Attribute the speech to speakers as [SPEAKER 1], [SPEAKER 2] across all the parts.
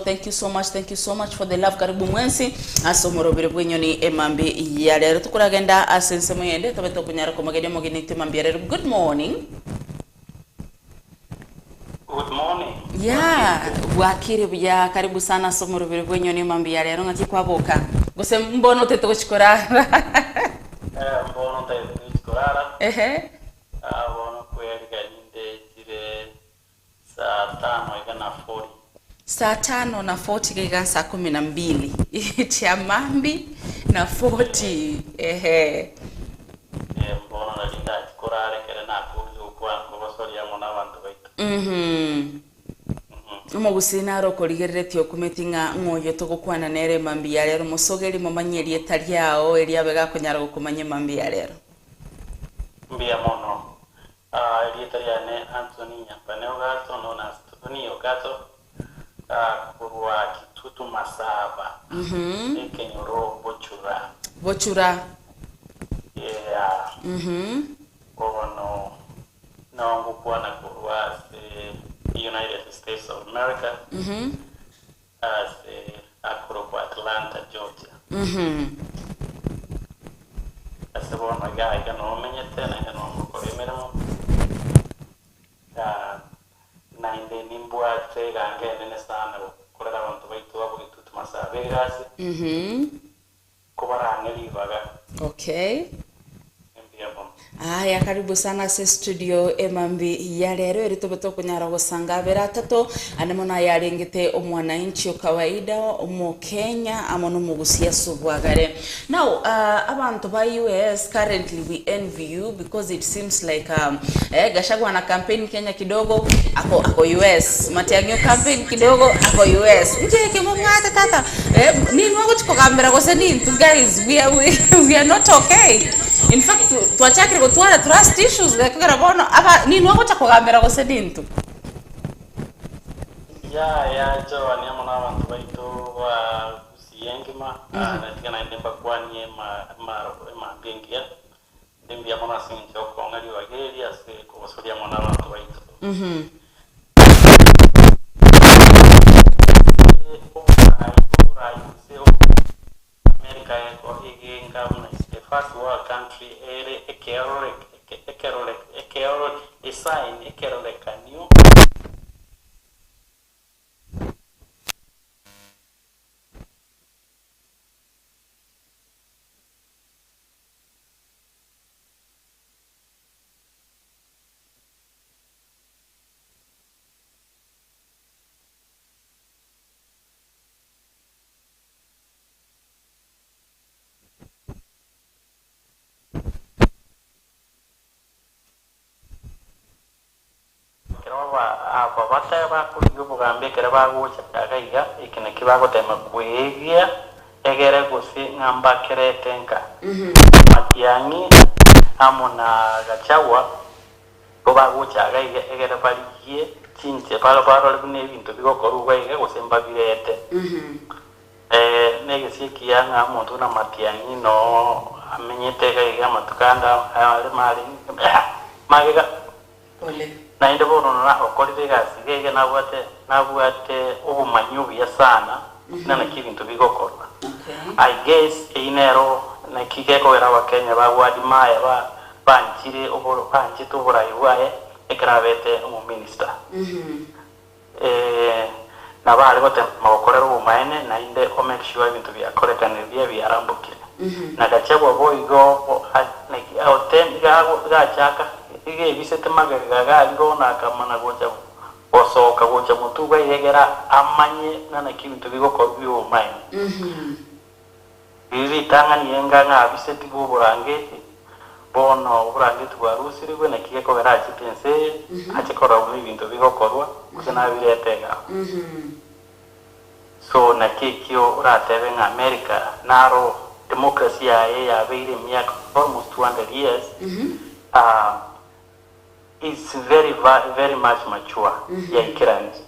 [SPEAKER 1] thank you so much for the love. Karibu mwensi asomoro bire bwenyoni emambi ya lero tukuragenda asense muyende tabeto kunyara ko magede mogini temambi ya lero. Good morning.
[SPEAKER 2] Good morning.
[SPEAKER 1] Yeah, wakiri bya karibu sana somoro bire bwenyoni emambi ya lero ngati kwaboka. Gose mbono teto chikora.
[SPEAKER 2] Mbono teto chikora. Abono kwelga ninde dire saa 5 na 40
[SPEAKER 1] kega saa 12 chamambi na 40
[SPEAKER 2] mbono na linda chikorare kere na kuzo kwa ngobasori ya mona bantu baitu
[SPEAKER 1] umugusinaro koligeretio kumetinga ngoyo togokwana nere mambi ya lero musogeri mumanyeri etaliao eliabega konyara gukumanye mambi ya lero
[SPEAKER 2] mbia mono Italiane Anthony Nyampaneo gato nona Antonio gato kurwa kitutu masaba ekenyoro bochura yeah ono no ngukwana kurwa United States of America as akuro kwa Atlanta Georgia asabona gaga no menyete na no mukoremeramo na inde nimbwa tega ngene nesana kurera abantu baitu abo gitutu masabe gasi kubaranga libaga.
[SPEAKER 1] Okay. Aya karibu sana se studio emambi ya lero eritobeto kunyara gusanga bera tato anemona yarengete omwananchi kawaida omo Kenya amono mugusia subwagare. Now abantu ba US currently we envy you because it seems like gashagwa na campaign Kenya kidogo ako US matiangyo campaign kidogo ako US nje kimongata tata nini wako chiko kamera gose nini to guys we are not okay. In fact tuachakire kutwara trust issues lekera bono aba nini wako chakogambera gose dintu
[SPEAKER 2] ya Joan ya mona abantu baitu wa siyengima na tigana ndemba kwanye ma bengia ndembia mona sinjo ko ngali wa geli ase ko sodia mona abantu baitu America ko igenga mna the first world country a sign new bataba kuliyo bugambe kere bagucha agaiga ikine kibago tema kuegia egere gusi ngamba keretenka matiangi amona gachawa bagucha agaiga egere baliye chinche palo bine bintu bigokoro gwege gusemba birete negesi yanga muntu na matiangi no amenyete gaiga matukanda ale mali magega
[SPEAKER 1] ole
[SPEAKER 2] na inde bono na okorire gasi gege nabuate ubumanyubi ya sana nana kibintu bigokorwa. I guess inero na kigeko era Kenya bagwadi maya banchire oboro banchito burayiwaye ekrabete mu minister na bali gote makorero ubumaene na inde o make sure ibintu byakorekane byarambukire na gachebwa boigo na hotel gachaka ige bisete magaga ngona kamana gocha osoka gocha mutuga yegera amanye nana kibintu bigokora byo mine bibi tangani yenga nga bisete go burangeti bono burangeti warusirwe na kigeko garachi pense achikora ibintu bigokorwa kusena biretega so na kikyo uratebe nga America naro democracy ya beire miaka almost 200 years is very much mature ya ikiranji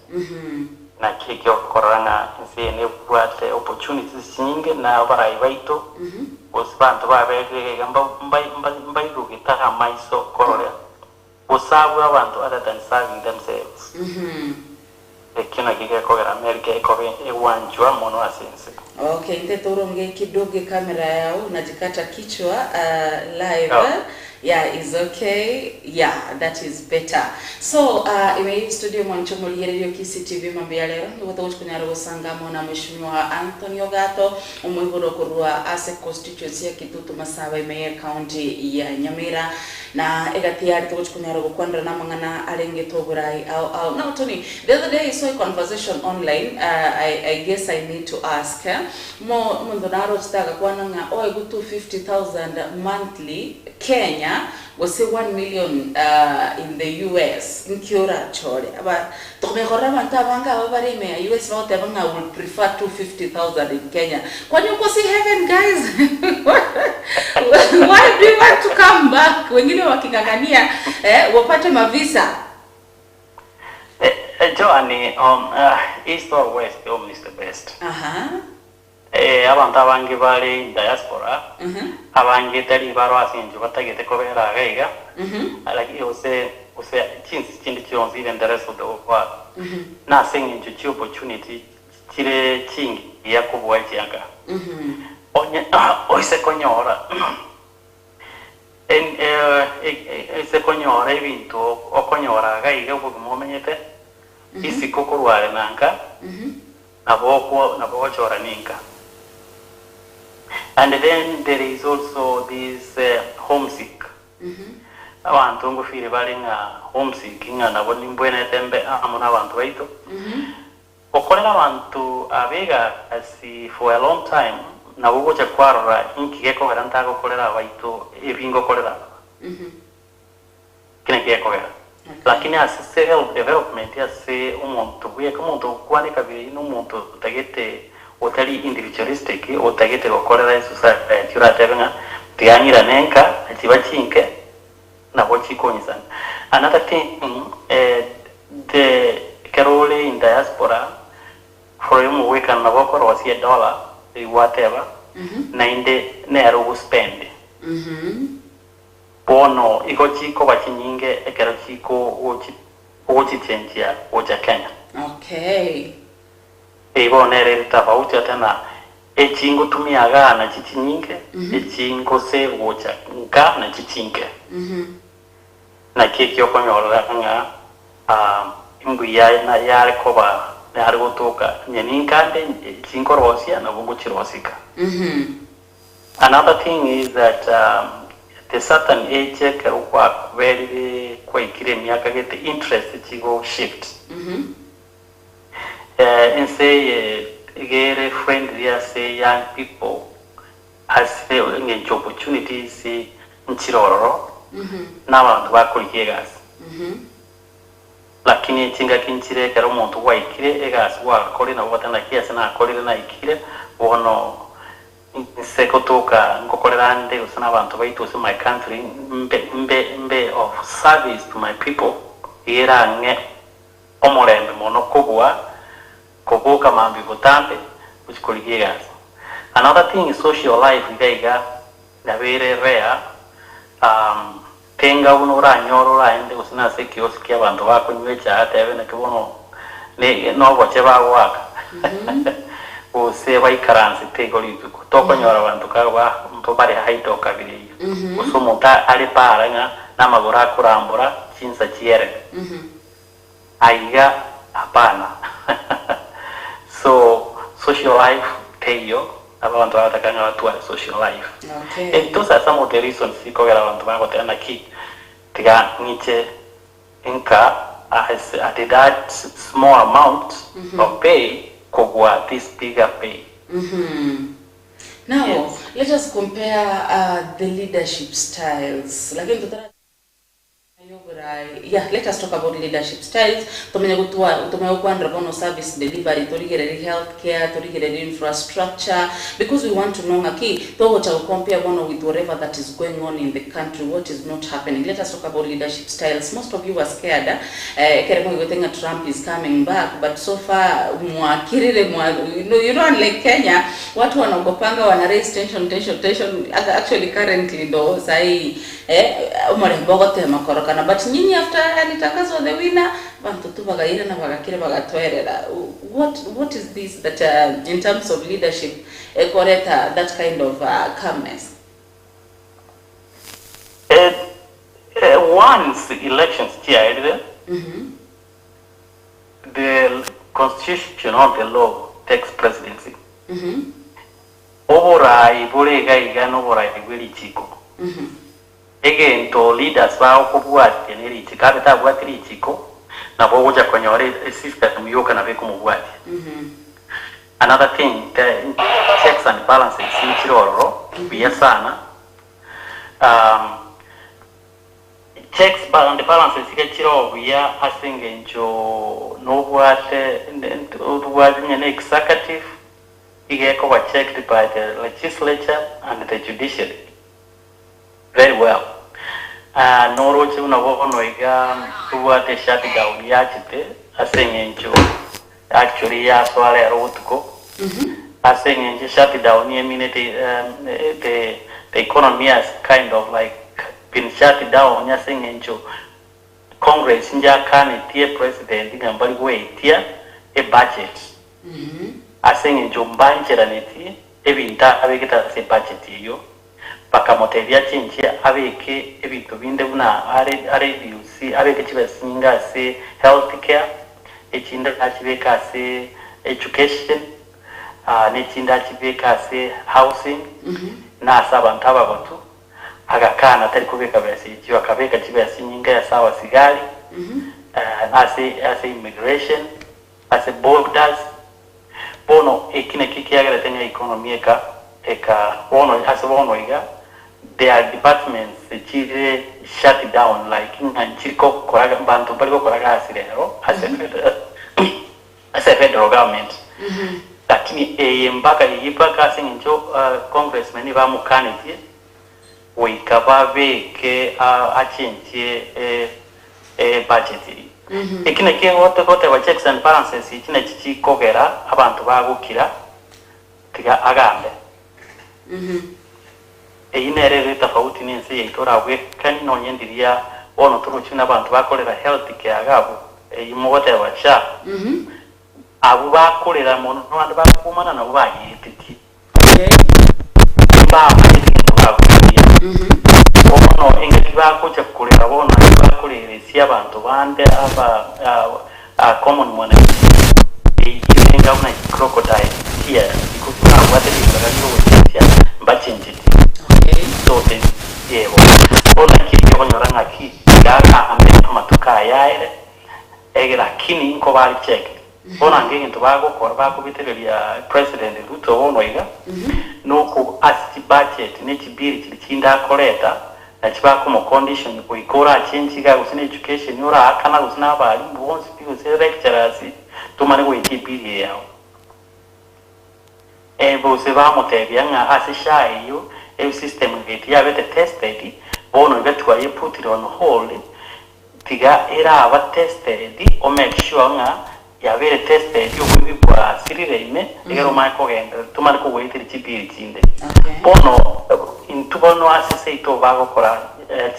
[SPEAKER 2] na kikyo korana nsene kwate opportunities nyingi na barai baito osbantu babege gamba mbai rugitaka maiso korore osabu abantu other than serving themselves ekina gigekogera Amerika ikobe ewanjwa mono asense.
[SPEAKER 1] Okay, nteturonge kidogo kamera yao najikata kichwa live. Yeah, is okay. Yeah, that is better. So, ime studio mwancho muliererio KCTV mambia leo. Ngoto kunyara gusangamo na mheshimiwa Anthony Ogato umwihuro kurua ase constituency ya Kitutu Masaba ime county ya Nyamira na egatiari kunyara gukwandra na mangana arenge toburai au no Tony, the other day I saw a conversation online. I guess I need to ask mo ndonaro chitaga kwananga oe gutu 50,000 monthly Kenya was 1 million in the US in Kiora chore aba tomehora banta banga babare me US not banga would prefer 250,000 in Kenya. Kwani uko si heaven guys? Why do you want to come back? Wengine wakingangania wapate mavisa.
[SPEAKER 2] Joan, East or West, home is the best. Abantu abangi bali diaspora, abangi tari baro asinju batagete kobera gaiga, like use chindi chionzi even the rest of the world. Na singing to opportunity chire chingi ya kubwa chianga. Onye oise konyora. Ese konyora ebintu okonyora gaiga obumomenyete. Isi kokorwale nanka. Nabo chora ninka. And then there is also this homesick. Abantu ngufire bali nga homesick ngana boni mbwene tembe amuna abantu baito. Okolera abantu abega asi for a long time na bugo cha kwarora inkigeko garanta gokolera baito ebingo kolera. Kinekeko gara. Lakini asi self development asi umuntu buye kumuntu kwani kabiri n'umuntu tagete otali individualistic otagete gokorera society uratebenga tianyira nenka atibachinke na bochikonyisa. Another thing the carole in diaspora for him we can nabokoro was $1 whatever na inde nero go spend bono iko chiko bachinyinge ekero chiko ochi chenjia ocha Kenya.
[SPEAKER 1] Okay.
[SPEAKER 2] Ebo nere tofauti tena echingo tumiaga na chichinyinge echingo se ocha nka na chichinge na kiki okonyora nga imbu ya na yale koba na hargo toka nyeninka echingo rosia na bungu chirosika. Another thing is that the certain age can work very quite clear miaka get the interest chigo shift. And say get friendly say young people has engage opportunities in Chiroro. Na bantu bakurikigas. Lakini chinga kinchire kero muntu waikire egas wa kori na botana kiasi na kori na ikire bono sekotoka ngokorerande usana abantu baitu so my country mbe of service to my people irange omorembe mono kobuka mambi butambe uchikoligigas. Another thing is social life igaiga na very rare tenga unora nyoro ende usana se kioski abantu bakunywecha atebe na kibono ne no boche bagwaka. Use waikaransi tegoli toko nyora abantu kawa mpobare haito kabiri usomuta ali paranga na magora kurambura chinsa chiere aiga hapana. So social life teyo abantu abatakanga watu wa social life.
[SPEAKER 1] Okay.
[SPEAKER 2] And those are some of the reasons sikogera abantu bagotana ki tiga niche inka at that small amount of pay kogwa this bigger pay.
[SPEAKER 1] Now,
[SPEAKER 2] yes.
[SPEAKER 1] Let us compare the leadership styles. Yeah, let us talk about leadership styles. Tumeyokuandra bono service delivery, torigere healthcare, torigere infrastructure, because we want to know aki to compare bono with whatever that is going on in the country, what is not happening. Let us talk about leadership styles. Most of you are scared. Trump is coming back, but so far you know, unlike Kenya, watu wanagopanga wana raise tension actually currently ndo sahi umare bogote makorokana, but nyinyi after alitangazwa the winner bantu tu bagaira na bagakire bagatwerera. What is this that in terms of leadership koreta that kind of calmness?
[SPEAKER 2] Once elections started, the constitution or the law takes presidency. Oborai borega igano oborai bwiri chiko. Again to leaders ba okubwati neri chikaba tabwatiri chiko na bogoja konyore system yoka na beko mubwati. Another thing, the checks and balances in chiroro biyasana. Checks and the balances ikechiro ya asingenjo no what the executive igeko wa checked by the legislature and the judiciary very well. Noro chuna wono iga what the shutdown yachite asingenjo actually ya swale rotuko asingenjo shutdown the economy has kind of like been shut down. Nyasing enjo Congress nja kani tie president ngambali wetia a budget. Asing enjo mbanjera neti ebinta abekita se budget iyo paka moteria chinchia abeke ebintu binde buna are yusi abeke chibasinga se healthcare echinda achibeka se education nechinda achibeka se housing na saba ntaba batu agakana atari kubeka byasi cyo akabeka kibasi nyinga ya sawa sigali as immigration as borders bono ekine kikiagala tenya economy eka bono as bono iga their departments chire shut down like nchiko koraga bantu bali koraga asirero as a federal government lakini mpaka yipaka sinjo congressmen ba mukaniti wikababeke achintie budget ikine ke hote wa checks and balances ikine chichikogera abantu bagukira tiga agambe inerere tofauti ninse yitora wekani no nyendiria ono turuchina abantu bakolera healthcare agabo imogote wa cha abo bakolera mono abantu bakumana nabo bayititi ba ono engeti bakocha kukolera bona bakolera isi abantu bande aba common mwana ikinga una crocodile here ikufuna wate libagalio wetia mbachinjiti so yebo ona kiki onyoranga ki gaga ambe matuka yaire lakini inko bali check bona ngenge ntubago kwa bako bitebelia president Ruto ono iga nuko asti budget n'ekibiri kirinda koleta na kibako mu condition ko ikora change ga usine education yora akana usina bali bonse bigo lecturers tumane ko ikibiri yao bose ba motebya nga asisha iyo system ngeti yabete tested bono betwa ye put it on hold tiga era aba tested o make sure nga yabere tested yo kubikwa sirireime egero maiko genda tumane ko wetiri kibiri kinde bono intubono asise ito bago kora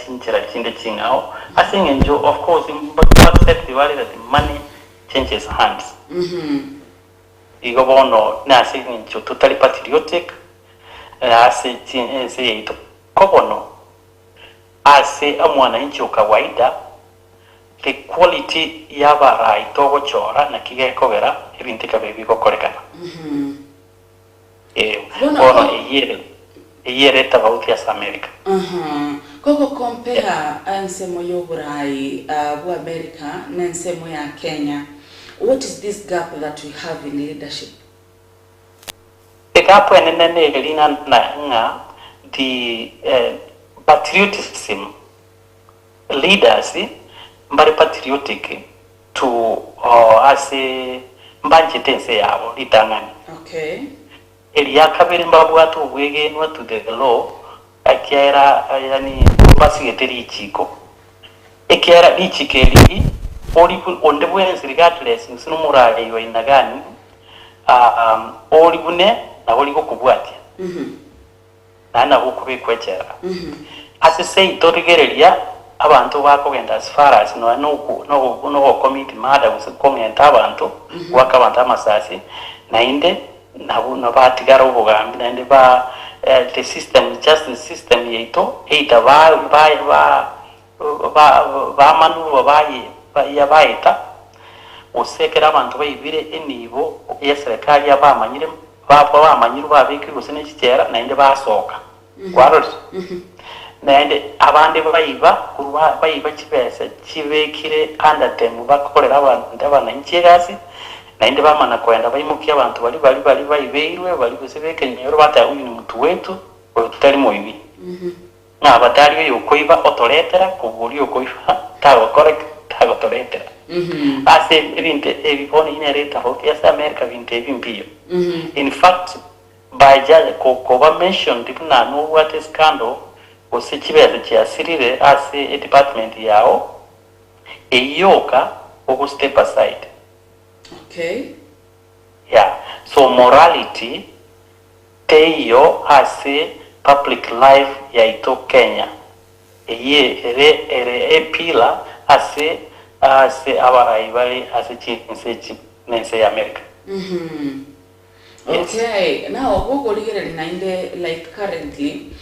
[SPEAKER 2] chinchira kinde chingao asingenjo of course but accept the value that the money changes hands igo bono na asingenjo totally patriotic ase chinse ito kobono ase amwana inchi kawaida the quality yabara itogo chora na kigekogera ebintika bebiko korekana bono iyere tofauti ya America
[SPEAKER 1] koko compare ansemo yoburai bu America na nsemo ya Kenya. What is this gap that we have in leadership?
[SPEAKER 2] The gap enene elina na the patriotism leaders mbari patriotic to ase mbanje tense yabo litangani.
[SPEAKER 1] Okay.
[SPEAKER 2] Elia kabiri mbabu watu wegenwa to the law akiera yani basi geteri chiko ekiera dichikeli olibu ondebwe regardless nsino murale yo inagani olibune nabo ligokubwatia na nabo kubikwechera ase sei torigereria abantu bakogenda as far as no commit murder kongenta abantu waka abantu amasasi nainde nabo nabatigara ubugambi nainde ba the system justice system yeito eita ba manu yabaita usekera abantu bayibire enibo ya serikali abamanyire bamanyire babiki gusene kikera nainde basoka kwarose nainde abandi bayiba kibese kibekire undertime bakorera abantu abananchegasi nainde bamana kwenda bayimukia abantu bali bayibeirwe bali kusebeke nyoro bata uyu ni mtu wetu tutali moibi na batali yokoiba otoletera kubuli yokoiba tago correct tago toletera ase ebinte ebiponi inereta hoki asa America vinte ebimpio in fact by just ko mention dipna no what is scandal osechibeze chiasirire ase a department yao eyoka oku step aside.
[SPEAKER 1] Okay.
[SPEAKER 2] Yeah. So morality teyo ase public life ya ito Kenya. Ere pila ase abaraibali ase chinse America.
[SPEAKER 1] Yes. Okay. Now what like currently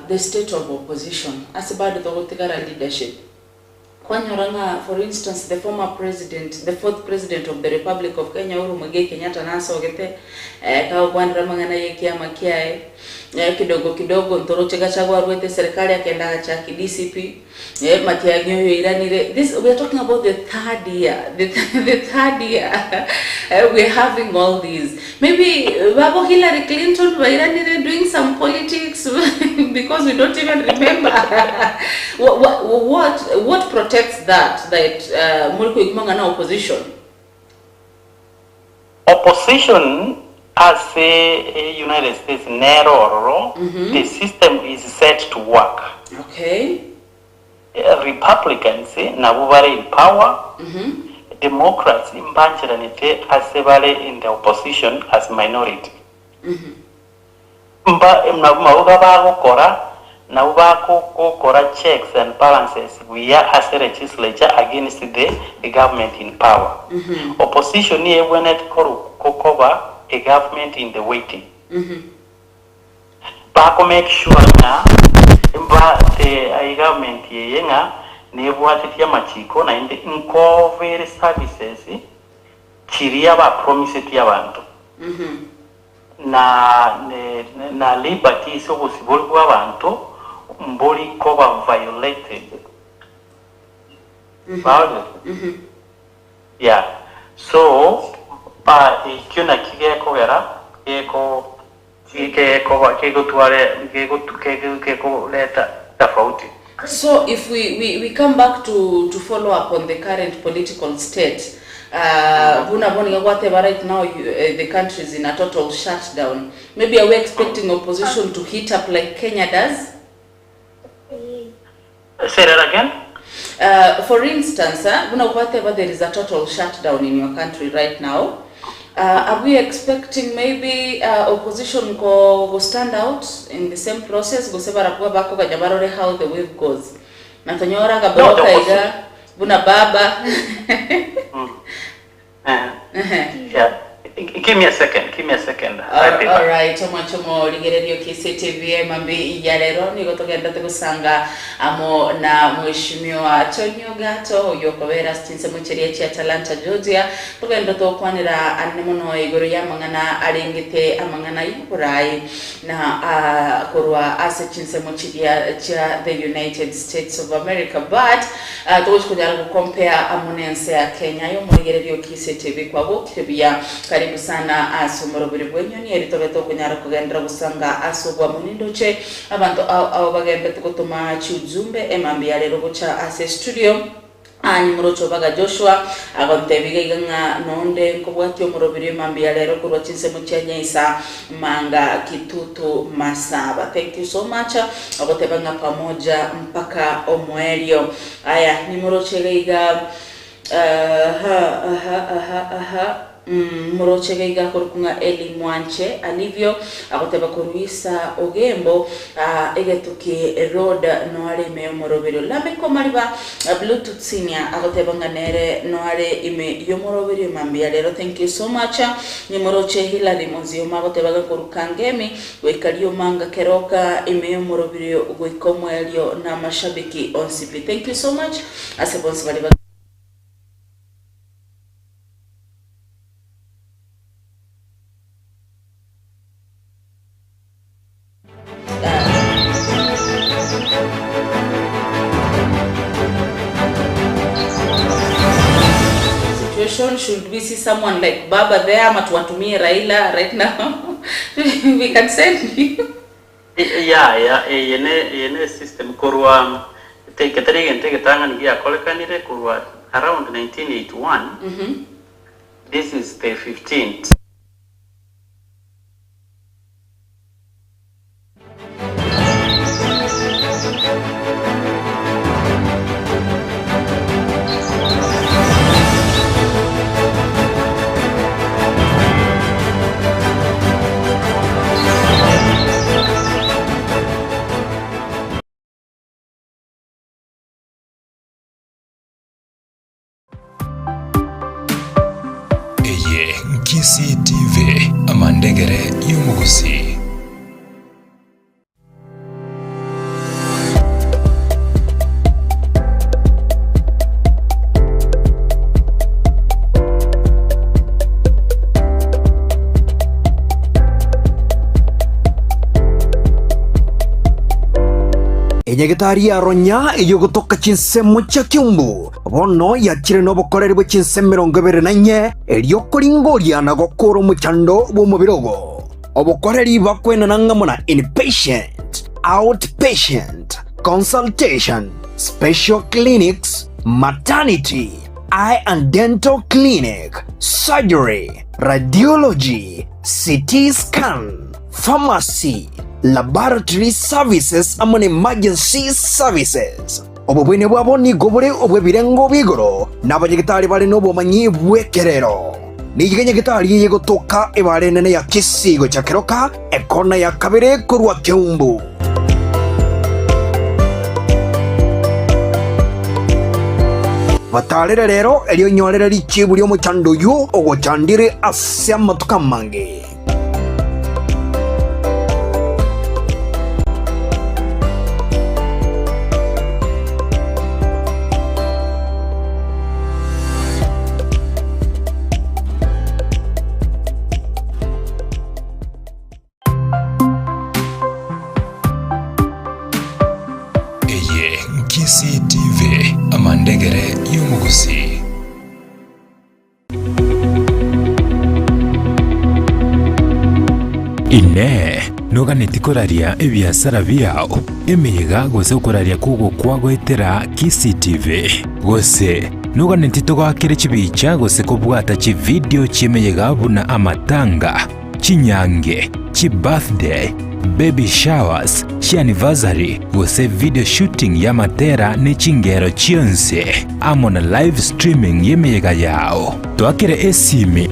[SPEAKER 1] the state of opposition as about the leadership. Kwanyoranga, for instance, the former president, the fourth president of the Republic of Kenya, Uhuru Muigai Kenyatta naso gete kao kwandra mangana yekiama kiae kidogo ntoroche gachagua rwete serikali akenda cha DCP Matiang'i oyo iranire. This we are talking about the third year. The third year we are having all these. Maybe Babo Hillary Clinton iranire doing some politics because we don't even remember. What protects that Mulko Igmangana opposition?
[SPEAKER 2] Opposition as a United States narrow, the system is set to work.
[SPEAKER 1] Okay.
[SPEAKER 2] Republicans nabubare in power, Democrats imbanchiranite as in the opposition as minority. Mauga bagukora nabubako checks and balances. We are as a legislature against the government in power. Opposition here when it cover a government in the waiting. Bako make sure na the government yenga nebwatitia machiko na inde incover services chiria ba promise tia bantu na liberty so possible kwa bantu mboli cover violated. Yeah, so ikiona kigeko vera
[SPEAKER 1] So if we come back to follow up on the current political state, right now the country is in a total shutdown. Maybe are we expecting opposition to heat up like Kenya does?
[SPEAKER 2] Say that again?
[SPEAKER 1] For instance, whatever there is a total shutdown in your country right now, are we expecting maybe opposition go stand out in the same process? Go sebara kuwa bako kajabarore how the wave goes. Natonyora kaboroka iga buna baba.
[SPEAKER 2] Yeah. Give me a second.
[SPEAKER 1] All right. Chomo ligeredio KCTV mambi yalero niko togenda tegusanga amo na mheshimiwa Tonyo Gato yokobera stinse mucheria cha Atlanta Georgia togenda to kwanira anemono igoro ya mangana alengete amangana yurai na korwa asechinse mucheria cha the United States of America, but toshkujala ku compare amonense ya Kenya yo muligeredio KCTV kwa bokiribia karibu sana asomoro buri bwenyoni eritobeto kunyara kugendera gusanga asogwa munindoche abantu abo bagenda tukotuma chujumbe emambi ya lero bucha ase studio ani murocho baga Joshua agontebiga nga nonde nkobwati omurobiri mambi ya lero kurwa chinse muchenya isa manga kitutu masaba. Thank you so much agotebanga pamoja mpaka omwelio aya ni muroche gaiga Moroche gaiga kurukunga Eli Mwanche alivyo agoteba kuruisa ogembo egetuki road no are me morobero labe komariba bluetooth senior agoteba nganere no are ime yomorobero mambia lero. Thank you so much. Ni Moroche Hilary Monzio magoteba kurukangemi wekario manga keroka ime yomorobero gwikomwelio na mashabiki on CP. Thank you so much. Asebonsi baliba situation. Should we see someone like Baba there ama tuwatumie Raila right now? We can send you. Yene system kurwa take tanga nigia kolekanire kurwa around 1981. This is the 15th.
[SPEAKER 3] CCTV amandegere y'umugusi.
[SPEAKER 4] Enyagitari ya ronya iyo gutoka chinsemo cha Kiumbu bono yakire no bokorere bwe chinsemo 24 elio koringoria na gokoro muchando bo mubirogo obokoreri bakwena nangamona inpatient, outpatient, consultation, special clinics, maternity, eye and dental clinic, surgery, radiology, CT scan, pharmacy, laboratory services and emergency services. Obubwene bwabo ni gobore obwebirengo bigoro n'abanyagitari bali n'obumanyi bwekerero. Nigenya gitari yego toka ebare nene ya Kisigo cha Keroka ekona ya kabere kurwa Kiumbu. Batalere rero elio nyorera lichibu lyo muchando yu ogochandire asya matuka mange.
[SPEAKER 3] CCTV amandegere y'umugusi. Ine noga netikoraria ebiasara byao emeyega gose ukoraria kugo kwagwetera CCTV gose noga netitogakire chibicha gose kubwata chi video chimeyega buna amatanga chinyange chi birthday, baby showers, chi anniversary gose video shooting ya matera ne chingero chionse amona live streaming yemeyega yao twakire esimi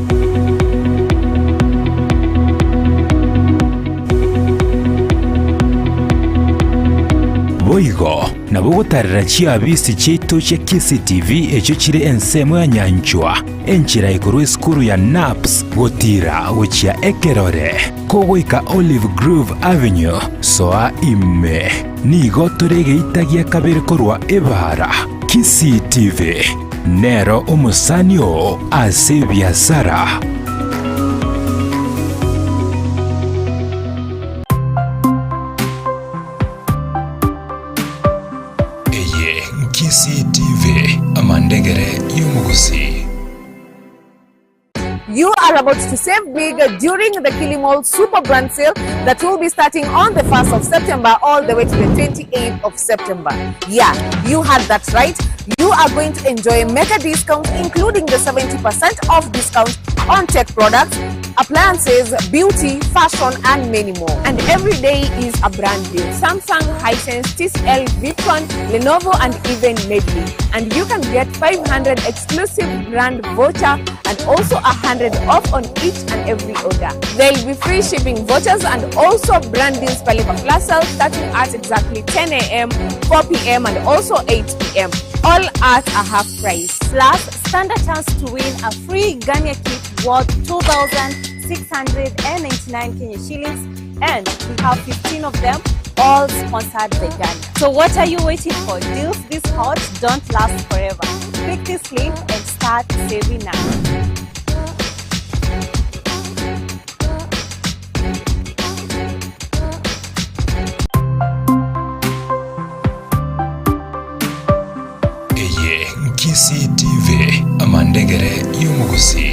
[SPEAKER 3] boigo na bogotarira chiabisi cheito cha CCTV echo chire ensemo ya nyanchwa enchira iguru skuru ya naps gotira gochia ekerore kogoika Olive Grove Avenue soa ime nigo torege itagia kabere korwa ebara CCTV nero umusanyo ase biasara. CCTV amandegere y'umugusi.
[SPEAKER 5] You are about to save big during the Kilimall Super Brand Sale that will be starting on the 1st of September all the way to the 28th of September. Yeah, you had that right. You are going to enjoy mega discounts including the 70% off discount on tech products, appliances, beauty, fashion, and many more. And every day is a brand deal. Samsung, Hisense, TCL, Victron, Lenovo, and even Medley. And you can get 500 exclusive brand voucher and also 100 off on each and every order. There will be free shipping vouchers and also brand deals per Class Sale starting at exactly 10 a.m., 4 p.m. and also 8 p.m. All at a half price.
[SPEAKER 6] Plus, stand a chance to win a free Ghana kit worth 2,699 Kenya shillings, and we have 15 of them, all sponsored by Ghana. So what are you waiting for? Deals this hot don't last forever. Click this link and start saving now.
[SPEAKER 3] CCTV amandegere y'umuguzi.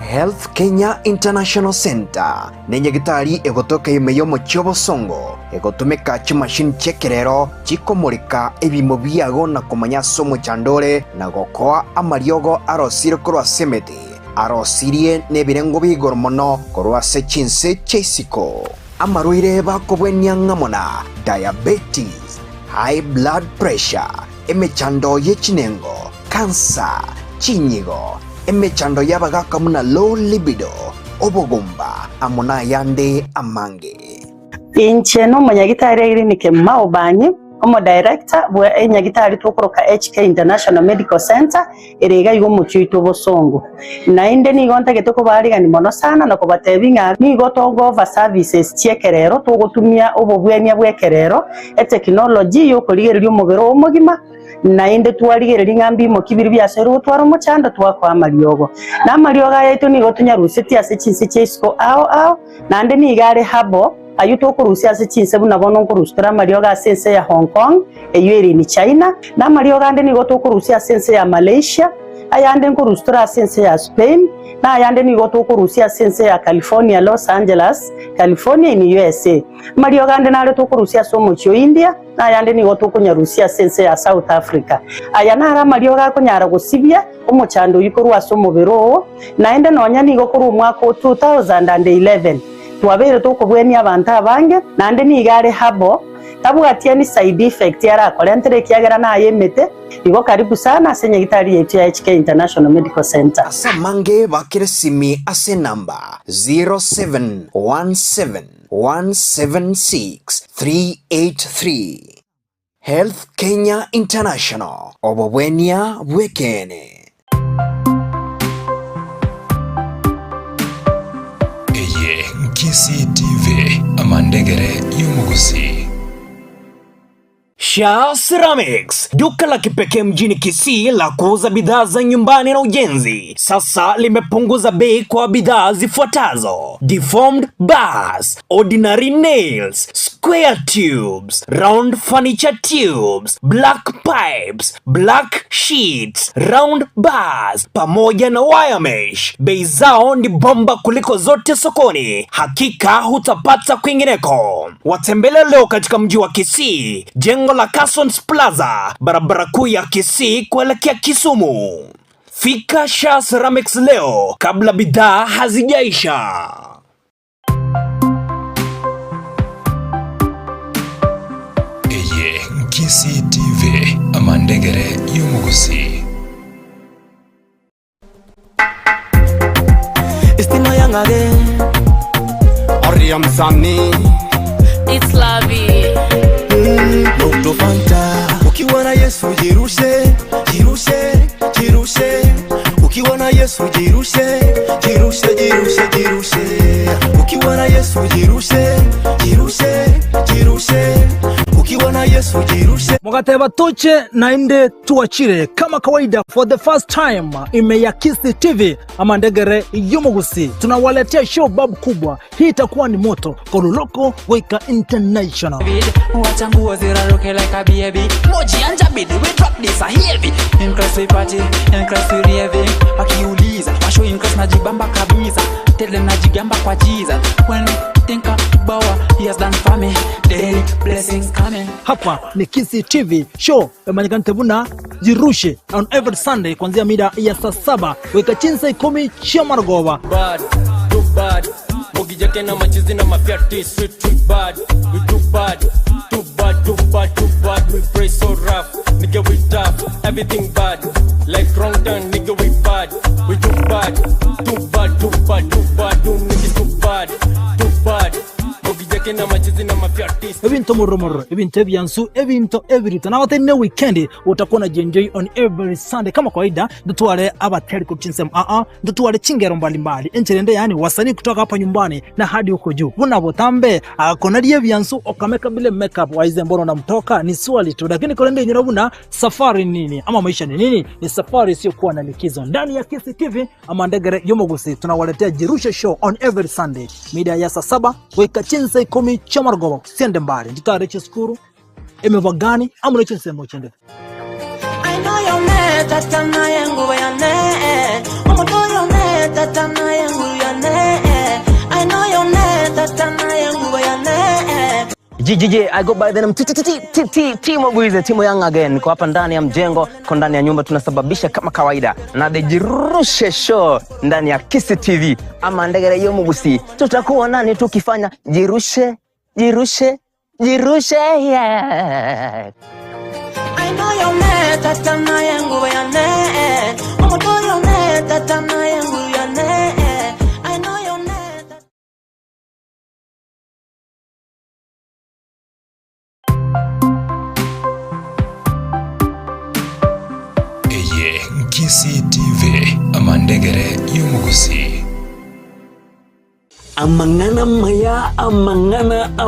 [SPEAKER 4] Health Kenya International Center nenye gitari egotoka imeyo mochobo songo egotumika chimashini chekerero chikomurika ebimo biago na kumanya somo chandore na gokoa amariogo arosire korwa semete arosirie nebirengo bigoro mono korwa sechinse chesiko amaruire bakobwenya ngamona diabetes, high blood pressure, emechando yechinengo, cancer, chinyigo, emechando yabagaka muna low libido, obogumba, amona yande amange.
[SPEAKER 7] Inche no manyagitari clinic maobanyi omo director bwa enyagitari tukoroka HK International Medical Center erega igo muchito bosongo na inde ni gonta getoko bariga ni mono sana na kubatebinga ni gotogo over services chekerero tugotumia obobwenya bwekerero e technology yo koligererio mugero omugima na inde twarigereri ngambi mo kibiri byaseru twaro muchanda twakwa mariogo na marioga yetu ni gotunya ruseti ase chinse chesko ao na inde ni gare habo ayuto kurusia se chinse buna bono kurustra marioga sense ya Hong Kong eyeri ni China na marioga ande ni goto kurusia sense ya Malaysia ayande kurustra sense ya Spain na ayande ni goto kurusia sense ya California Los Angeles California in USA marioga ande na to kurusia somo cho India na ayande ni goto kunyarusia sense ya South Africa ayana ara marioga kunyara gusibia omochando yikorwa somo bero na ende nonya ni gokuru mwaka 2011 twabere tukubweni abantu abange nande nigare habo tabugatia ni side effect yara kolentere kiagera na yemete igo karibu sana senye gitari yetu ya HK International Medical Center
[SPEAKER 4] asamange bakire simi ase namba 0717176383 Health Kenya International obobwenia bwekene.
[SPEAKER 3] CCTV amandegere y'umuguzi.
[SPEAKER 4] Sha Ceramics, duka la kipekee mjini Kisii la kuuza bidhaa za nyumbani na ujenzi. Sasa limepunguza bei kwa bidhaa zifuatazo: deformed bars, ordinary nails, square tubes, round furniture tubes, black pipes, black sheets, round bars, pamoja na wire mesh. Bei zao ni bomba kuliko zote sokoni. Hakika hutapata kwingineko. Watembele leo katika mji wa Kisii, jengo la Cassons Plaza, barabara kuu ya Kisii kuelekea Kisumu. Fika Sha Ceramics leo kabla bidhaa hazijaisha.
[SPEAKER 3] CCTV amandegere y'umuguzi.
[SPEAKER 8] Estimo yangage Oriam Sami
[SPEAKER 9] It's Lavi
[SPEAKER 8] Nokto Fanta Ukiwa na Yesu jirushe Jirushe, jirushe Ukiwa na Yesu jirushe Jirushe, jirushe, jirushe Ukiwa na Yesu jirushe Jirushe, jirushe Ukiwa na Yesu jirushe.
[SPEAKER 10] Mukateba toche na inde tuachire kama kawaida. For the first time imeyakisi TV amandegere y'umuguzi tunawaletea show babu kubwa. Hii itakuwa ni moto Kololoko Weka International.
[SPEAKER 11] Wacha nguo ziraruke like a baby. Moji anja bidi we drop this a heavy. In class we party, in class we raving. Wakiuliza, washo in class najibamba kabisa. tele najigamba kwa Jesus. When I think about what he has done for me, daily blessings coming.
[SPEAKER 10] Hapa ni Kisi TV show emanyikani tebuna jirushe on every Sunday kuanzia mida ya saa 7 weka chinsa 10 cha margoba.
[SPEAKER 12] Bad, too bad. Mogi jake na machizi na mafiati sweet too bad. We too bad, too bad, too bad, too bad. We pray so rough, nigga we tough. Everything bad, like wrong turn, nigga we bad. We too bad, too bad, too bad, too bad. Do niggas too bad, too bad. Mogi jake na machizi na mafiati.
[SPEAKER 10] Evinto murumuru, evinto ebiansu, evinto everything. Na wate ne weekend utakuwa na enjoy on every Sunday kama kawaida. Ndutuwale abateri kuchinsem ndutuwale chingero mbalimbali. Encherende yani wasanii kutoka hapa nyumbani na hadi huko juu. Buna botambe akonali ebiansu okameka bile makeup waize mbono na mtoka ni swali tu. Lakini kolende nyina buna safari nini ama maisha ni nini? Ni safari sio kuwa na likizo. Ndani ya Kisi TV ama ndegere yomogusi tunawaletea jirusha show on every Sunday. Mida ya saa 7 weka chinsa 10 cha margoba. Siende mbali. Nditareche skuru. Emevagani amule chinsa mochende.
[SPEAKER 13] I know your name, tatana yangu ya ne. Omoto your name, tatana yangu ya ne. I know your name, tatana yangu ya ne.
[SPEAKER 14] GGG, I go by the name Timo Buize, Timo Young again. Kwa hapa ndani ya mjengo, kwa ndani ya nyumba tunasababisha kama kawaida. Na the jirushe show ndani ya Kisi TV ama ndegere yomugusi. Tutakuwa nani tukifanya jirushe yeah.
[SPEAKER 13] I know your name, tatana yangu ya ne. Omoto your name, tatana yangu ya ne. I know your name.
[SPEAKER 3] Eye Kisi TV ama ndegere yomugusi.
[SPEAKER 4] Amangana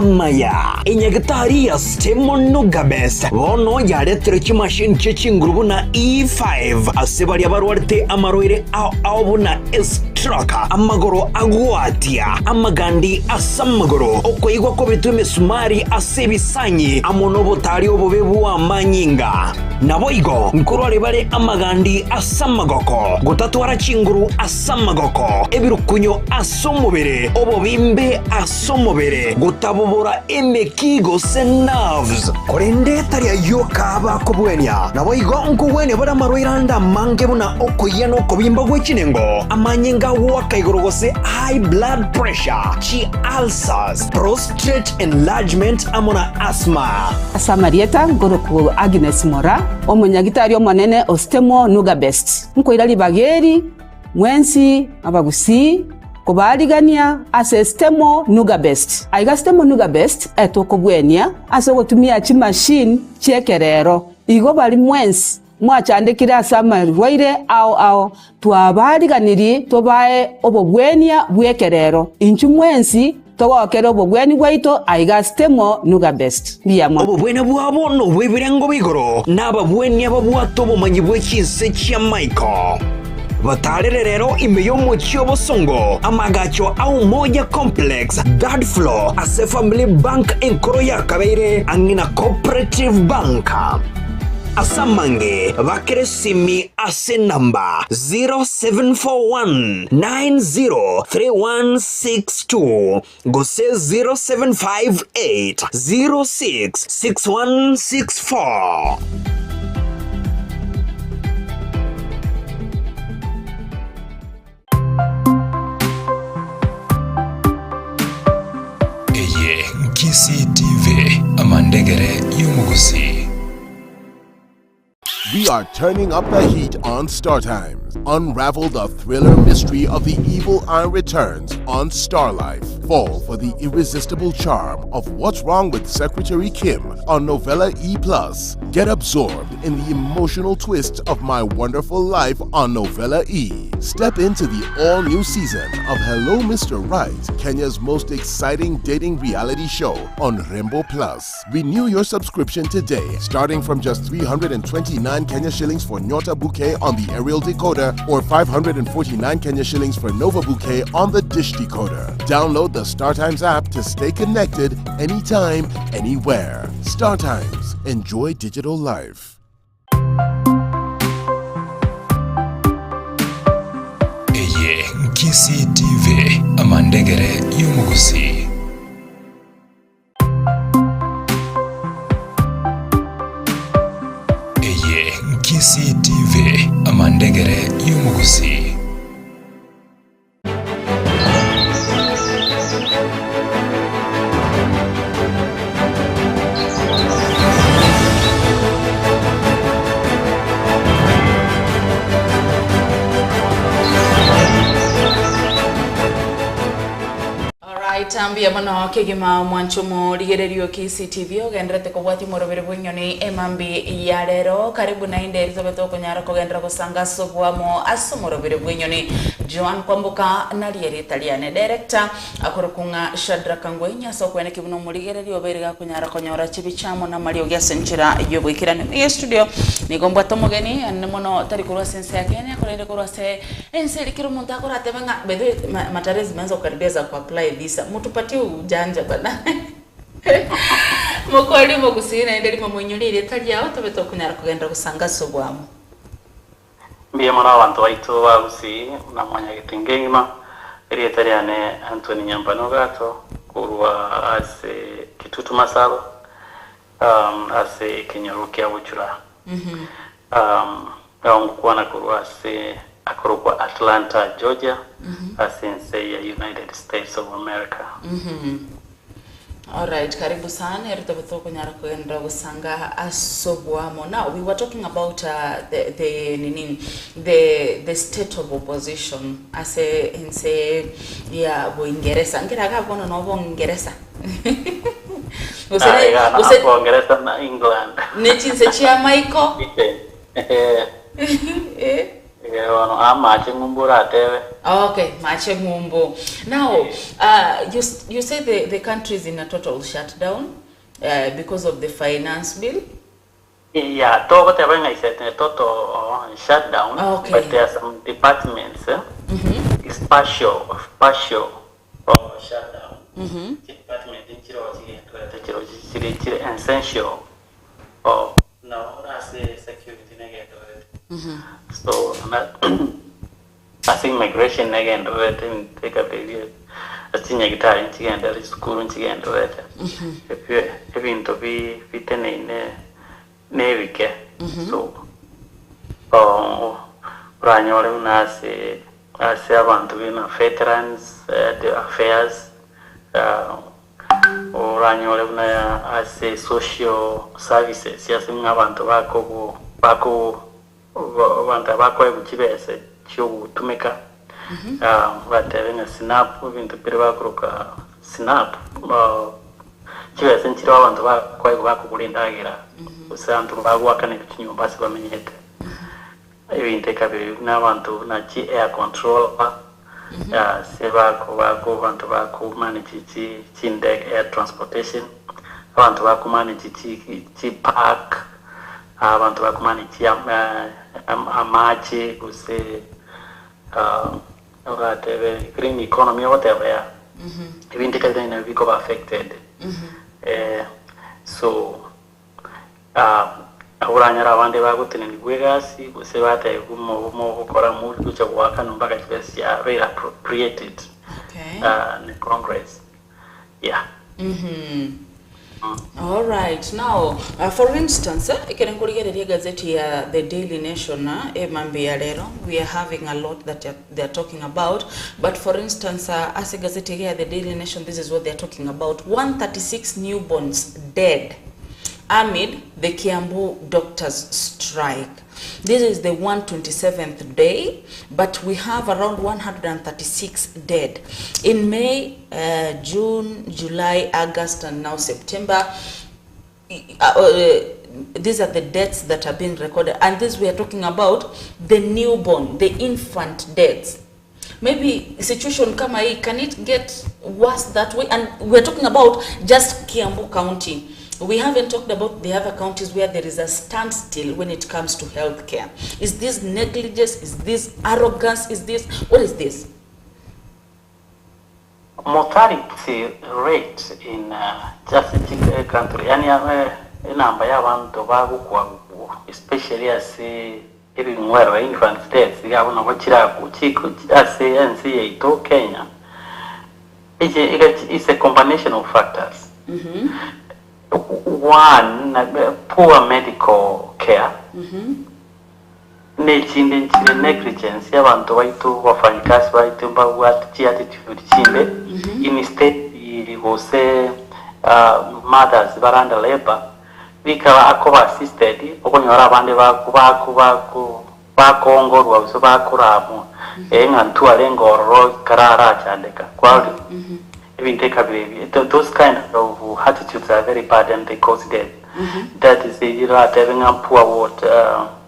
[SPEAKER 4] maya Enyagitari ya Stemono Gabes Vono yare trechi machine chechi ngurubu na E5 Asebari abaruarte amaroire au na estraka Amagoro aguatia Amagandi asamagoro Okoigwa kobitu mesumari asebisanyi Amonobo tari obobebu wa manyinga Naboigo nkuru alibare amagandi asamagoko Gotatuara chinguru asamagoko Ebirukunyo asomobere Obobimbe asomobere Gotabobora emekigo se nerves Korende taria yoka abakobwenya Naboigo nkuwene bara maroiranda mange buna okoyano okobimba gwechinengo Amanyenga wakaigorogose high blood pressure Chi ulcers Prostate enlargement amona asthma
[SPEAKER 15] Samarieta ngoroku Agnes Mora Omonyagitari omonene Ostemo Nuga Best Nkoirali bageri Mwensi abagusi Kubaligania ase Stemo Nuga Best. Aiga Stemo Nuga Best etokobwenia ase gotumia chi machine chekerero. Igo bali mwensi mwachandikira asama rwaire ao twabaliganiri tobae obobwenia bwekerero. Inchu mwensi togokera obobweni bwaito aiga Stemo Nuga Best. Biyamwa.
[SPEAKER 4] Obobwena bwabo no bwebirengo bigoro n'ababweni ababwato bomanyi bw'ekinse kya Michael. Batarere rero imeyo mochio bosongo amagacho au moja complex third floor ase family bank enkoro ya kabeire angina cooperative bank Asamange Vakeresimi ase number 0741903162 Gose 0758066164
[SPEAKER 3] Kisi TV ama ndegere yomugusi.
[SPEAKER 16] We are turning up the heat on Star Times. Unravel the thriller mystery of the evil eye returns on Star Life. Fall for the irresistible charm of What's Wrong with Secretary Kim on Novella E+. Get absorbed in the emotional twist of My Wonderful Life on Novella E. Step into the all-new season of Hello Mr. Right, Kenya's most exciting dating reality show on Rainbow Plus. Renew your subscription today, starting from just 329 Kenya shillings for Nyota Bouquet on the aerial decoder or 549 Kenya shillings for Nova Bouquet on the dish decoder. Download the StarTimes app to stay connected anytime, anywhere. StarTimes. Enjoy digital life.
[SPEAKER 3] Kisii TV amandegere y'umugusi. Eye Kisii TV amandegere y'umugusi.
[SPEAKER 1] Tambia mano kigima mwanchumo ligererio Kisii TV ogendrete kubwati morobere bw'Enyoni emambi ya rero karibu na inde Elizabeth okonyara kogendra gusanga sobwamo asomorobere bw'Enyoni Joan Kwamboka na lieri Italiane director akorokunga Shadra Kangwenya so kwene kibuno muligererio berega kunyara konyora chibichamo na Mario Gyasenchira yobwikirane mu studio nigombwa tomogeni anmono tari kurwa sense yakene akorende kurwa se enseri kiro muntu akorate benga bedwe matarezi manzo karibeza ku apply visa mutupatie ujanja bana mukoli mogusina endeli mumunyulire Italia otobeto kunyara kugenda gusanga sobwamo
[SPEAKER 2] mbiye mara abantu baitu bagusi na mwanya gitengema eri Italiane Anthony Nyambano gato kurwa ase kitutu masalo ase kinyorukia buchura kuwana kurwa ase akorokwa Atlanta Georgia asense ya United States of America.
[SPEAKER 1] All right, karibu sana eritobeto kunyara kwenda gusanga asobwamo. Now we were talking about the state of opposition ase inse ya Uingereza ngiraga bono no Uingereza
[SPEAKER 2] Uingereza na England
[SPEAKER 1] nechinse chia Michael Okay, mache ngumbo. Now, you say the country is in a total shutdown because of the finance bill?
[SPEAKER 2] Yeah, I said a total shutdown,
[SPEAKER 1] okay.
[SPEAKER 2] But there are some departments is partial shutdown. Department essential no, that's the security negative. So I think migration again do it and take a baby. I think you get into and there is school and you do it. If you having to be fitting in Navy, so Ranyol I say want to win veterans the affairs or Ranyol I say social services. Yes, I want to bako wanta bakwa kuchibese cyo gutumeka batebenga snap bintu pirwa kuruka snap kibese ntiro abantu bakwa bakukulindagira usantu bagwakane kinyumba basi bamenyete ibintu kabe n'abantu na air control seba ko bantu baku manage air transportation abantu baku manage park abantu bakumani amachi kuse ogatebe green economy whatever ibintu kadena biko affected so ahuranyara abandi bagutene nigwegasi kuse bataye gumo gukora mu cyo gwaka mpaka kibesi ya very appropriated in Congress
[SPEAKER 1] All right. Now, for instance, the Daily Nation, we are having a lot that they are talking about. But for instance, as a gazette here, the Daily Nation, this is what they are talking about: 136 newborns dead amid the Kiambu doctors' strike. This is the 127th day, but we have around 136 dead. In May, June, July, August, and now September, these are the deaths that have been recorded. And this we are talking about the newborn, the infant deaths. Maybe situation kama hii, can it get worse that way? And we're talking about just Kiambu County. We haven't talked about the other counties where there is a standstill when it comes to healthcare. Is this negligence? Is this arrogance? Is this, what is this?
[SPEAKER 2] Mortality rate in just a country, yani namba ya bantu bagu kwa especially as iri mwero infant states yabona ko kiraku chiko ANC yaito Kenya. It's a combination of factors. One, poor medical care. Nechinde negligence y'abantu baitu bafanyikazi baitu bagwati attitude chinde instead hose mothers baranda labor bikaba akoba assisted okonyora abandi bakongorwa uso bakuramu engantu alengororo karara chandeka kwali even take a baby those kind of attitudes are very bad and they cause death. That is having a poor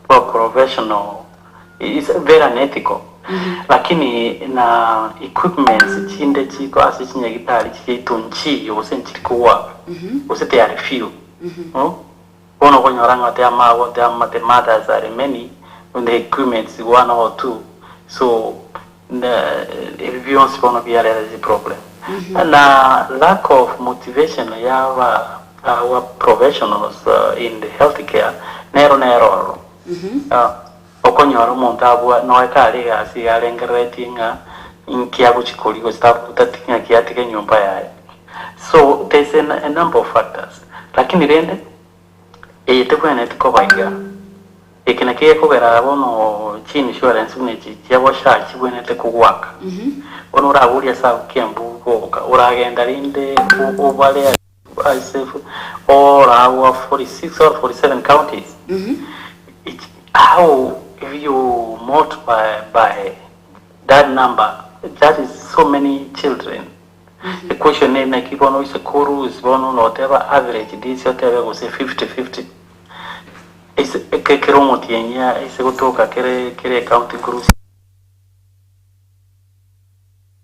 [SPEAKER 2] professional is very unethical. Lakini na equipments chinde chiko asichinya gitari chitunchi yose nchikuwa usete ya refill ono konyoranga te amago te amate mothers are many when the equipments one or two, so everyone's going to be a problem. And lack of motivation our professionals in the healthcare nero okonyora umuntu abwa noekali asi alengeretinga inkiago chikoliko staff kiatika nyumba yae. So there's a number of factors, lakini rende eyetekwene tikobaiga ekina kiye kogera bono chin insurance unechi cyabosha kibwenete kuwaka ono uraburia sa kembu koka uragenda rinde ubale ISF or our 46 or 47 counties. How if you multiply by that number, that is so many children. The question is like one is a kuru is one whatever average this whatever was a 50-50. It's a keromotien is a gotoka kere county group.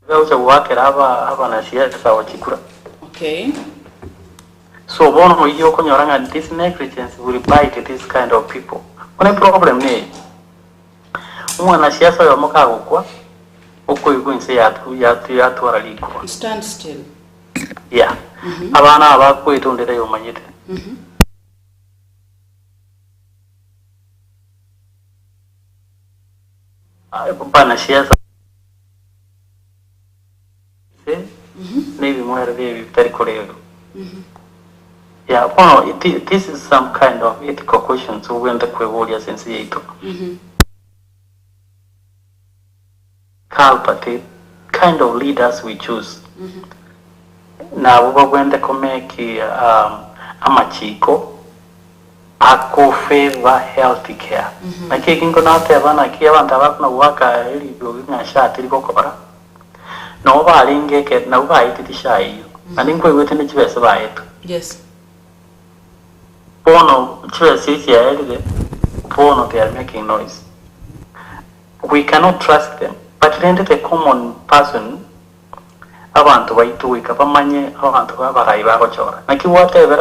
[SPEAKER 2] Those are work have an asia sawa chikura.
[SPEAKER 1] Okay.
[SPEAKER 2] So one way you konyoranga this negligence will bite this kind of people. One problem ni mwana siasa ya moka gukwa uko yugunse yatu araliko
[SPEAKER 1] stand still.
[SPEAKER 2] Yeah. Abana abakwitondera yo manyite. Bana siasa maybe more very very correct. Yeah, well, this is some kind of ethical questions so when the Quevolia Sensiato. Calpate kind of leaders we choose. Now when the comeki amachiko ako favor health care. Like taking out Havana Kiavanta Vakna Waka really doing a shot till Gokora. No valinge get no bite it shy. I think we within the chest by it.
[SPEAKER 1] Yes.
[SPEAKER 2] Bono they are making noise. We cannot trust them. But then the common person abantu baitu ikapamanye abantu babaraiba gochora. Naki whatever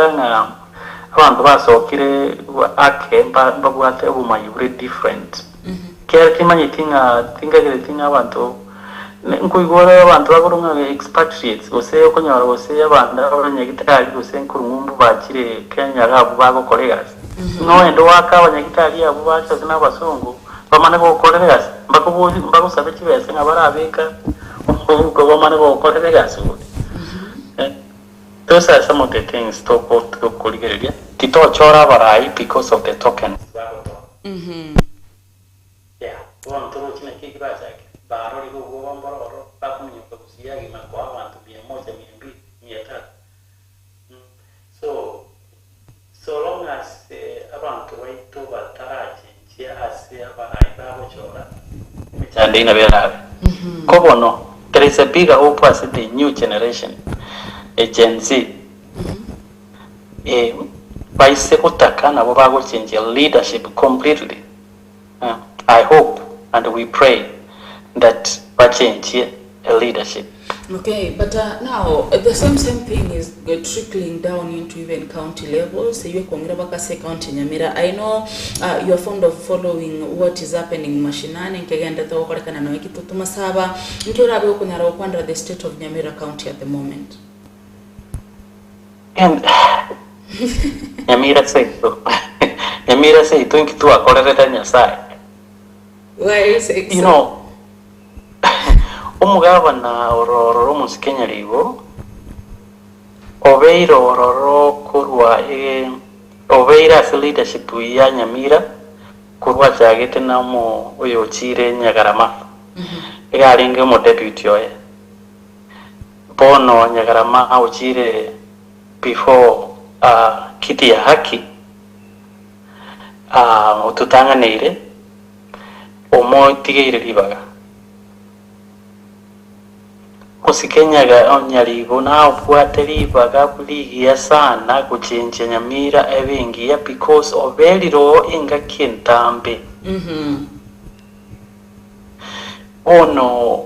[SPEAKER 2] abantu basokire ake babwate ubumanye very different. Kera kimanye tinga abantu nkuigora abantu bakurunga expatriates ose okonyora ose abantu abanyagitari ose nkurumbu bakire Kenya gabo bagokoregas no endo waka abanyagitari abo bacha n'abasongo bamane gokoregas mbakusabe kibese ngabarabeka ubwo bamane gokoregas. Those are some of the things to kuligeria kitochora barai because of the tokens. Yeah, one to chine kibasa baro liko kuomboro pakumye kusiagi makwa abantu 100 200 so long as abantu baitu bataraje ase abarai bagochora michande ina bera kobono there is a bigger hope as the new generation a Gen Z baise kutaka nabo bago change leadership completely. I hope and we pray that change a leadership.
[SPEAKER 1] Okay, but now the same thing is trickling down into even county levels. You county Nyamira. I know you are fond of following what is happening mashinani nkegenda to korekana na wiki tumasaba ntorabe okunyara okwandra the state of Nyamira county at the moment.
[SPEAKER 2] And Nyamira say to nkitu akorereta Nyasaye
[SPEAKER 1] Why are you saying
[SPEAKER 2] you know, umugabana ororo musikenya ligo obeiro ororo kurwa obeira as leadership ya Nyamira kurwa chagete namo oyo chire Nyagarama egaringe mo deputy oye bono Nyagarama ochire before kiti ya haki ututanganeire omo tigeire libaga musikenyaga nyaligo na obwate libaga buligia sana kuchenja Nyamira ebingia because obeliro inga kintambe ono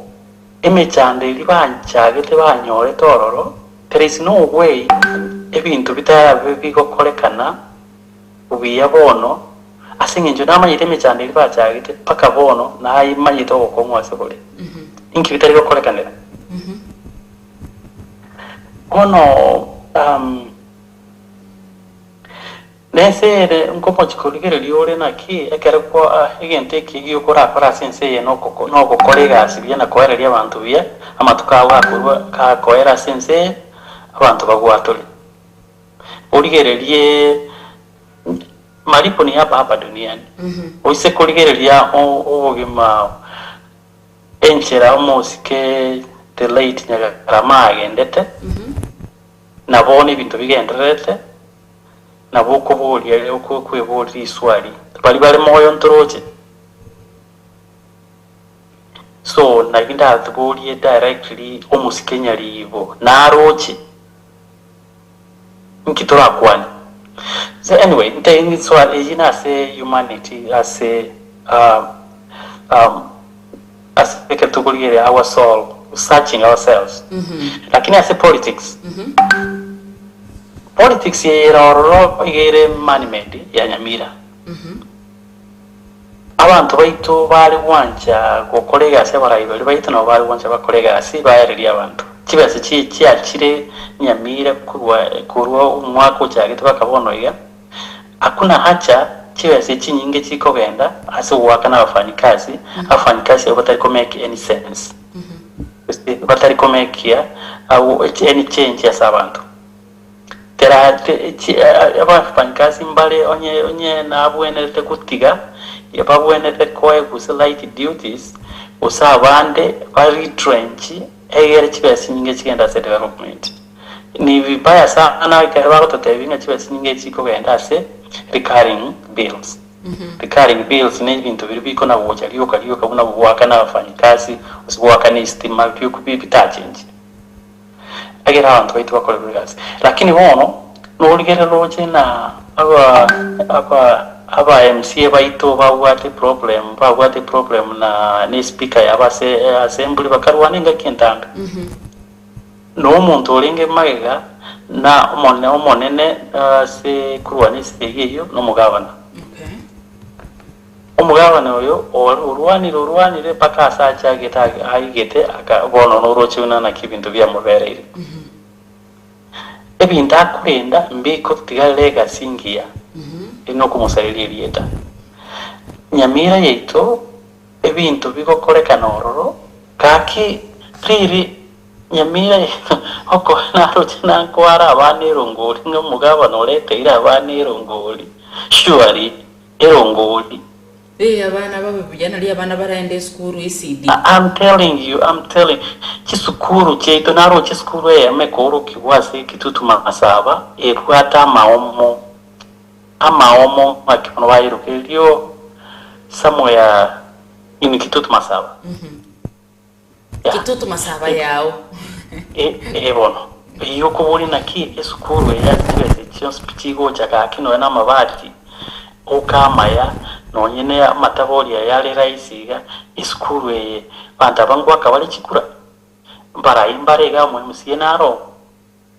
[SPEAKER 2] emechande libanchagete banyore tororo. There is no way ebintu bitaya bigokorekana ubiya bono asingenjo namanyite emechande libachagete paka bono nayi manyite okomwase bole inki bitari gokorekanira ono nesere nkomo chikoligere liore naki ekere kwa egente kigi okora para sense ye no kokolega asibye na koereria abantu bye amatukawa kurwa ka koera sense abantu bagwatole oligererie malipo ni hapa duniani oise kuligereria obugima enchera omosike the late Nyagarama agendete nabone ibintu bigenderete nabo kubulia kwebuli swali bali moyo ntoroje so naginda atubulie directly omusikenya libo naroche nkitora kwani. So anyway, then it's what say humanity as a our soul, searching ourselves. Lakini as a politics. Politics ye manimedi ya Nyamira. Abantu baitu bali wanja gokolega se barayibali baitu no bali wanja bakolega si bayariri abantu. Kibase cyakire Nyamira kurwa umwaka cyagite bakabono ya hakuna hacha kibase kinyinge kikogenda ase waka n'abafanyikazi abafanyikazi batari ko make any sense batari ko make ya any change ya sabantu tera abafanyikazi mbale onye nabwenete kutiga yababwenete ko eguse light duties usabande bari trench egere kibase nyinge kigenda se development ni vibaya sana ikaba totevinga kibase nyinge kikogenda se recurring bills. Recurring bills ni ibintu biri biko na bocha liyo kabuna bwaka na abafanyikazi usibwaka ni stima byo kubita change agera abantu baitu bakora bigazi lakini bono no ligere loje na aba MCA baitu bagwate problem na ni speaker yabase assembly bakarwaninga kintanga no muntu olinge magega na omonene se kurwani sigiyo no mugabana omugabana oyo urwanire paka sacha geta ayigete akabono norochuna na kibintu bya muberere ebinta kurenda mbiko tigalega singia ino kumusaliriye eta Nyamira yeito ebintu bikokoreka nororo kaki riri Nyamira oko naroche nankwara abana erongori ngomugabana orete ira abana erongori surely erongori
[SPEAKER 1] abana babujana ali abana baraende school ECD.
[SPEAKER 2] I'm telling chisukuru cheito naroche school emekoro kiwase kitutuma masaba ekwata amaomo akipono bayiro kelio somewhere in kitutuma masaba
[SPEAKER 1] kitutu masaba yao
[SPEAKER 2] bono iyo kubuli naki esukuru ya tibese chihospital chaka kino na mabati okamaya nonyene matabori yale raisiga esukuru ye banta bangwa kabali chikura mbara imbare ga mu MCA naro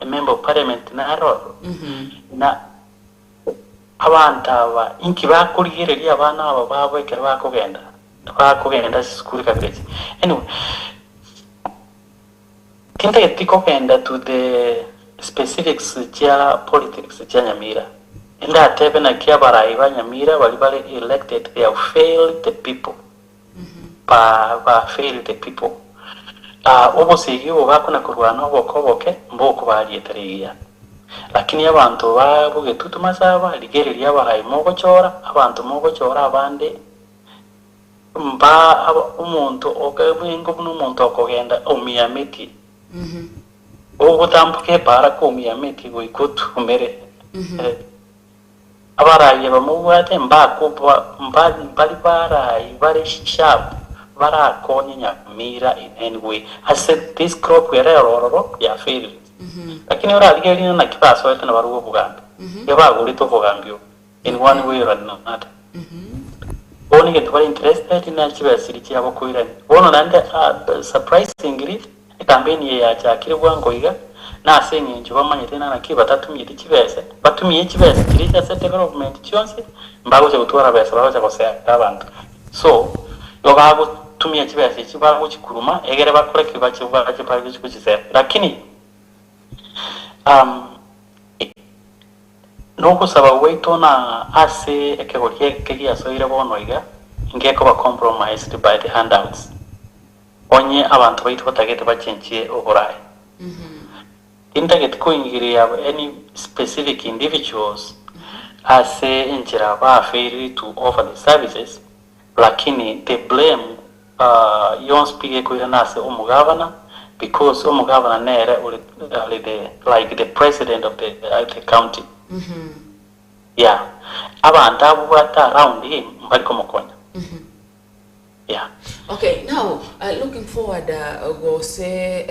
[SPEAKER 2] a member of parliament naro na abanta inki bakurigere abana aba babekera bakogenda esukuru kabiri anyway Kinta getiko kenda to the specifics ya politics ya Nyamira. Inda tebe na kia baraiba Nyamira walibale elected, they have failed the people. ba fail the people obosigi obakona kurwana obokoboke mboko balieteregia lakini abantu babuge tutumasaba ligereria abahayi mogochora abantu mogochora abande mba umuntu okabwingo n'umuntu okogenda omiyamiti obutambuke para ko omiyamiti goikutu umere abaraye bamubwate mbakubwa mbali barayi bari sharp barakonye nyamira in any way. I said this crop were rororo ya fail lakini ora ligeri na kipaso ete na barugo buganda yabaguri to bugambyo in one way or another oni get very interested in chibasiri cyabo kuirani bono nande surprisingly campaign ya cyakire bwangoiga na senye njo bamanyete na kiba tatumye chibese batumye chibese kiri cya development cyonse mbago cyo gutwara bese baho cyakose abantu so yobago tumye chibese kibago kikuruma egere bakore kiba kiba kibago kikuse lakini nuko saba weito na ase ekegorie kegia soire bonoiga ngeko ba compromised by the handouts onye abantu baito batagete bachenchie oborai intagete kuingiria any specific individuals ase enjira ba fail to offer the services lakini the blame yonspige kuira nase omugavana because omugavana nere like the president of the county yeah abantu abo bata around him bali komokonya yeah
[SPEAKER 1] okay now looking forward go say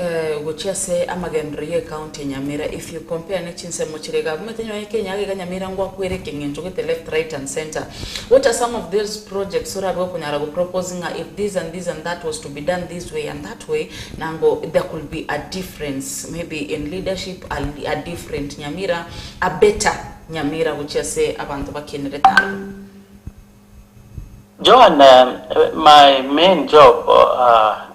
[SPEAKER 1] go chase amagendrie county Nyamira if you compare nechinse mochire government nyo Kenya ga Nyamira ngwa kwereke ngenjo gete left right and center what are some of these projects ora bo kunyara go proposing if this and that was to be done this way and that way nango there could be a difference maybe in leadership a different Nyamira a better Nyamira go chase abantu bakenereta
[SPEAKER 2] Joan, my main job,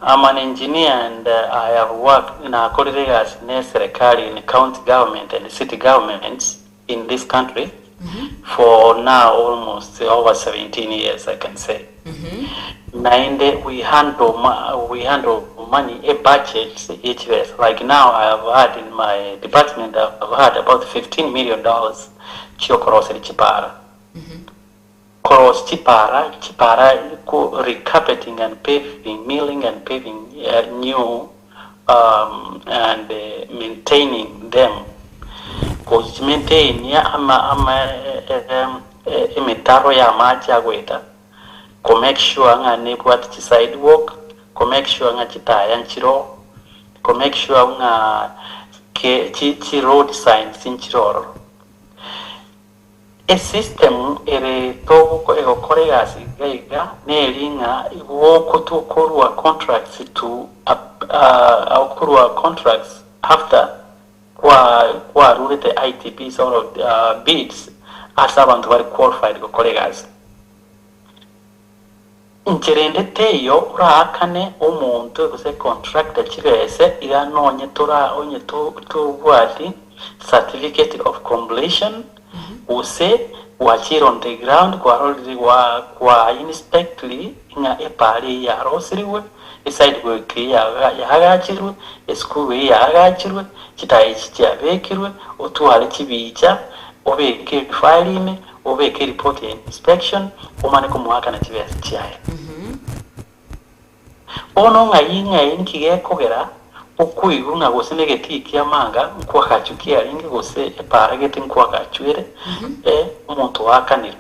[SPEAKER 2] I'm an engineer and I have worked in a colleagues in serikali, in county government and city governments in this country for now almost over 17 years, I can say. And we handle money, a budget each year. Like now I have had in my department, I've had about $15 million Chiokorosi Chipara. Cross Chipara recarpeting and paving, milling and paving new and maintaining them. Because maintain ya imitaro ya maji agweta. Ko make sure nga nebwat chi sidewalk, ko make sure nga chitaya nchiro, ko make sure nga chi road signs nchiro. A system ere to ego koregasi gaiga nelinga woko to korwa contracts to korwa contracts after kwa rulete ITP sort of bids as abantu bari qualified go koregasi incherende teyo urakane umuntu kuse contractor chirese iranonye tora onye to bwati certificate of completion use wachira on the ground kwa inspectly nga epari ya rosiriwe eside go kia ya hagachirwe eskuwe ya hagachirwe chitaye chiabekirwe otuhale chibicha obeke filing obeke report inspection omane ko muhaka na chibese chiaye ono nga yinga inkige kogera okuigunga gose negeti amanga kwa kachukia lingi gose eparageti kwa kachwere umuntu wakanira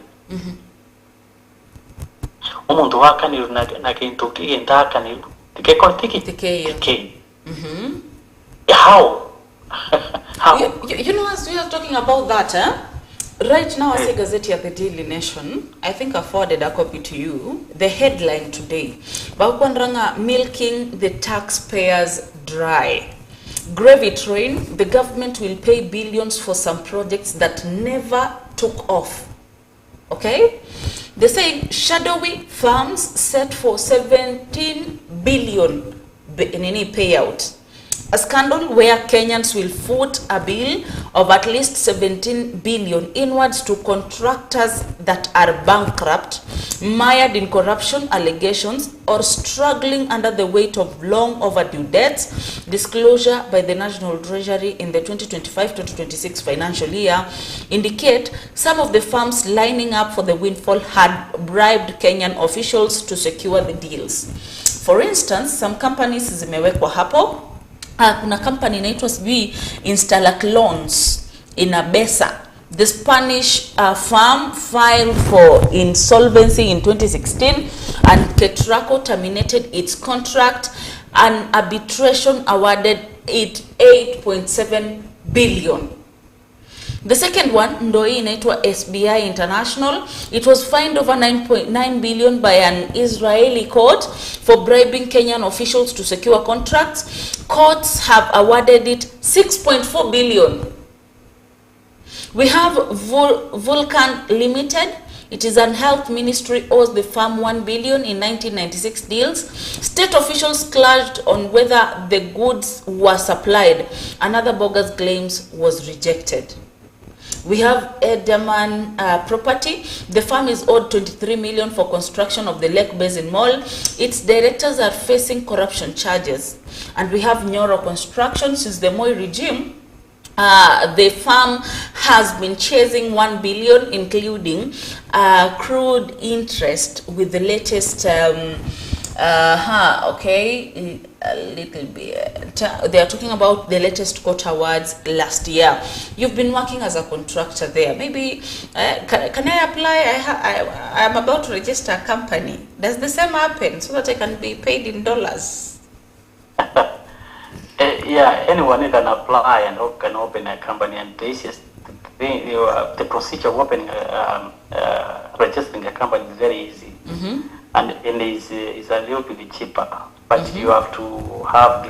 [SPEAKER 2] umuntu wakanira na kintu kigenda kanira tikekora tiki how
[SPEAKER 1] you know as we are talking about that right now, as a Gazette of the Daily Nation, I think I forwarded a copy to you. The headline today, Bakwandranga milking the taxpayers dry. Gravy train, the government will pay billions for some projects that never took off. Okay? They say shadowy farms set for 17 billion in any payout. A scandal where Kenyans will foot a bill of at least 17 billion inwards to contractors that are bankrupt, mired in corruption allegations, or struggling under the weight of long overdue debts. Disclosure by the National Treasury in the 2025-2026 financial year indicate some of the firms lining up for the windfall had bribed Kenyan officials to secure the deals. For instance, some companies zimewekwa hapo. Kuna company inaitwa sijui Installac Loans in Abesa. The Spanish firm filed for insolvency in 2016 and Ketraco terminated its contract and arbitration awarded it 8.7 billion. The second one, ndo hii inaitwa SBI International. It was fined over 9.9 billion by an Israeli court for bribing Kenyan officials to secure contracts. Courts have awarded it 6.4 billion. We have Vulcan Limited. It is an health ministry owes the firm 1 billion in 1996 deals. State officials clashed on whether the goods were supplied. Another bogus claims was rejected. We have Edaman Property. The firm is owed 23 million for construction of the Lake Basin Mall. Its directors are facing corruption charges. And we have Nyoro Construction. Since the Moi regime, the firm has been chasing 1 billion, including accrued interest with the latest a little bit. They are talking about the latest court awards last year. You've been working as a contractor there. Maybe can I apply? I'm about to register a company. Does the same happen so that I can be paid in dollars?
[SPEAKER 2] Yeah, anyone can apply and can open a company, and this is the procedure of opening registering a company is very easy. And is a little bit cheaper, but you have to have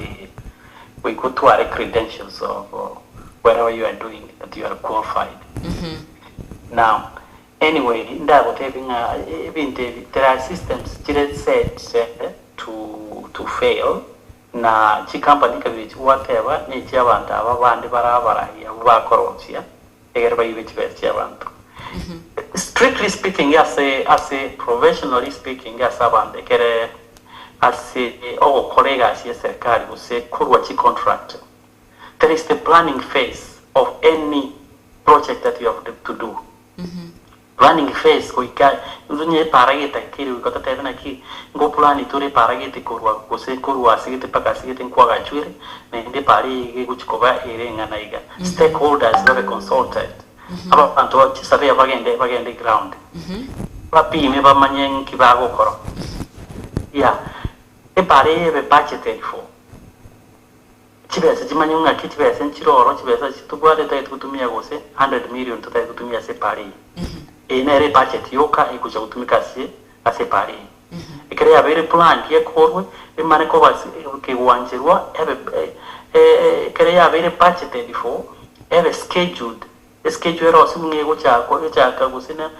[SPEAKER 2] we go to our credentials of wherever you are doing that you are qualified. Now, anyway, in that even there are systems set to fail. Na chi company kabiri whatever ni abantu abandi barabara ya bakorotsia egerba yibiti abantu. Strictly speaking, as a professionally speaking, as a colleagues, yes, serikali who say kurwachi contract. There is the planning phase of any project that you have to do. Planning phase kuika unye parageta kiri ukota tena ki ngo plan itore parageta kurwa sigete paka sigete kwa gachwire na inde pari kuchikoba irenga naiga. Stakeholders have consulted. Aba panto chisabe bagende ground. Papi me ba manyen kibago koro. Yeah. E pare be budgeted for. Chibesa chimanyunga kitibesa nchiroro chibesa chitubwade tai kutumia gose 100 million tutai kutumia se pari. Ere budget yoka ikuja kutumika ase pari. Ikere abere plan ye korwe imane ko basi ke wanjirwa kere abere budgeted for ere scheduled schedule rosi mungego chako gusina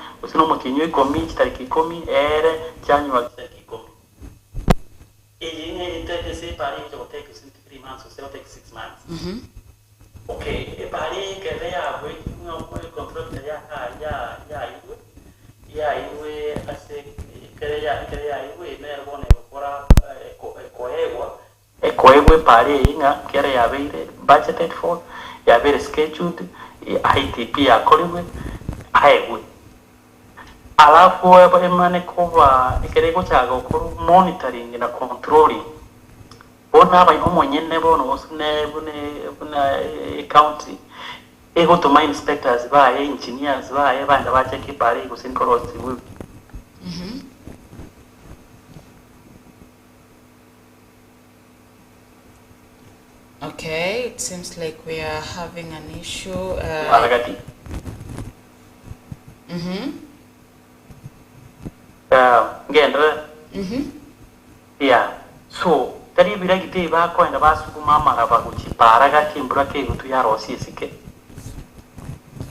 [SPEAKER 2] mukinyo ikomi tariki 10 ere January tariki 10. Ine intende se pari to take 3 months or take 6 months. Okay, e pari kere abwe contract ya iwe ase kere iwe ne bone kora koegwe pari inga kere ya beire budgeted for ya beire scheduled ITP ya koliwe aegwe alafu emane kuba ikerego chago kuru monitoring na controlling bona aba omonyene bono osune bune county ego to my inspectors ba engineers ba banda ba check pare go sin korosi.
[SPEAKER 1] Okay, it seems like we are having an issue.
[SPEAKER 2] Yeah. So, tari bila kite ba ko enda ba su mama raba kuchi paraga timbura ke gutu ya rosi sike.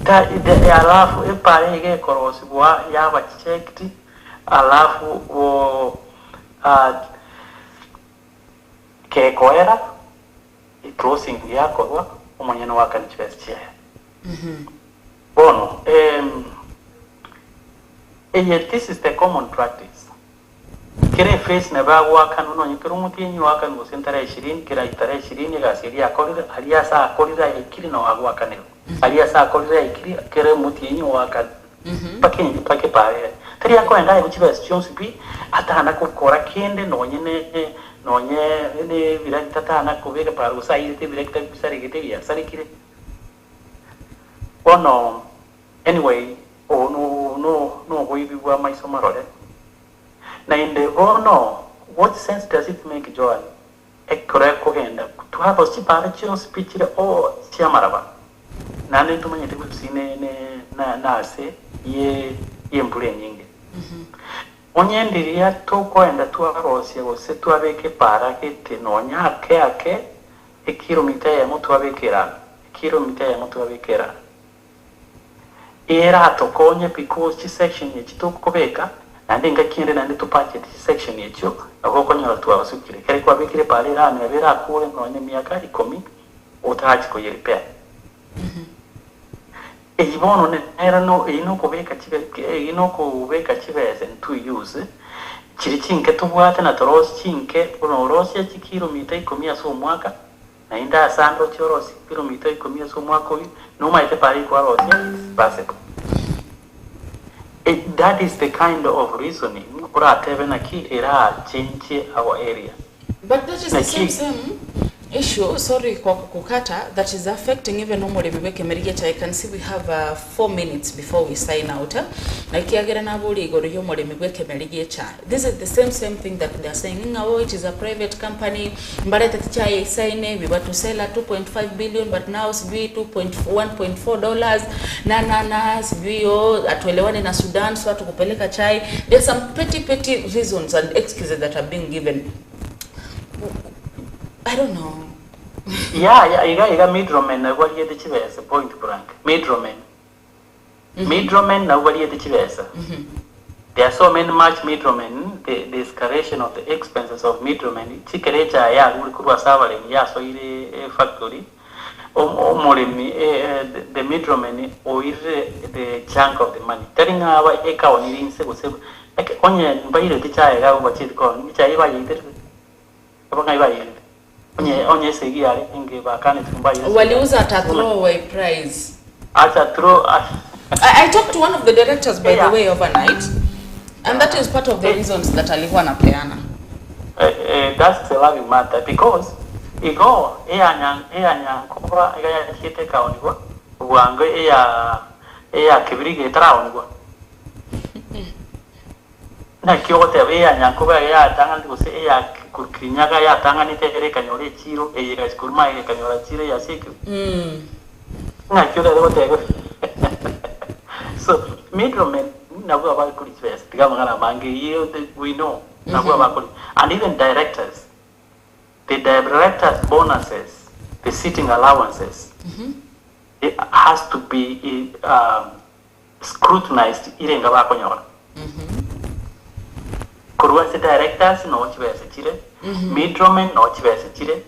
[SPEAKER 2] Ta ide alafu e pare ge korosi bwa ya ba checked alafu wo ke koera closing yakorwa omonyene wakani chibesa chia bono this is the common practice kire face ne ba wakani no nyikiro mutinyi wakani gusentara 20 kira itara 20 gasiri akorira aliya sa akorira ikiri no agwakani aliya sa akorira ikiri kire mutinyi wakani pake pare tari yako enda kuchibesa chonsi bi atana kukora kende nonye ne virakita tana kubeka para usaite virakita bisarigite ya sarikire ono anyway no kuibibwa maiso marore na inde what sense does it make Joan ekore kugenda to have a sipara chino speech chiamaraba nane tumanye tikusine na ase ye mpule nyingi onyendiria tukwenda twarosia gose twabeke para kete nonya ake ekilomita ya mtu abekera era tokonye because chi section ye chitukobeka nande ngakinde nande tupache chi section ye cyo agokonyola twabasukire kare kwabekire para rane abera akure nonye miaka 10 utachi ko repair Ibono ne era no ino kubeka chibese to use chiri chinke tubwate na toros chinke uno rosia chikilomita 10 so mwaka na inda sando chorosi kilomita 10 so mwaka no maite pari kwa rosia base that is the kind of reasoning ura tebe na ki era change our area,
[SPEAKER 1] but that is the same issue, sorry kwa kukata, that is affecting even normally bibeke merigeta. I can see we have 4 minutes before we sign out. Na ikiagera na buli igoro yo mole bibeke merigeta. This is the same thing that they are saying. Oh, it is a private company. Mbaleta ticha sign we were to sell at 2.5 billion, but now it's $1.4 na sibio atuelewane na Sudan, so atukupeleka chai. There's some petty reasons and excuses that are being given. I don't know.
[SPEAKER 2] Yeah, middlemen na wali yete chibesa point blank. Middlemen na wali yete chibesa. There are so much middlemen. The escalation of the expenses of middlemen. Chikerecha ya uli kurwa savale ya so ile factory. The middlemen or the chunk of the money. Telling our eka oni inse gose. Onye mbaile ticha ya wachiti ko. Ticha iba yite. Abanga iba yite. Onye segi yale inge bakane tumbaye
[SPEAKER 1] waliuza at a throwaway price.
[SPEAKER 2] I
[SPEAKER 1] talked to one of the directors by the way overnight, and that is part of the reasons that alikuwa napeana.
[SPEAKER 2] That's a loving matter because igo eanya kwa ya chite kaonigwa wango ya kibirige traonigwa na kyote eanya kwa ya tanga ndose ya kukinyaga ya tanga nitere kanyore chiro eyega skurma ile kanyora chiro ya siku na kyote wote so middlemen nabwo abakuri twese tigamana mangi we know nabwo abakuri and even directors, the directors bonuses, the sitting allowances, it has to be scrutinized ile ngaba konyora kurwase directors no chibese chire middlemen no chibese chire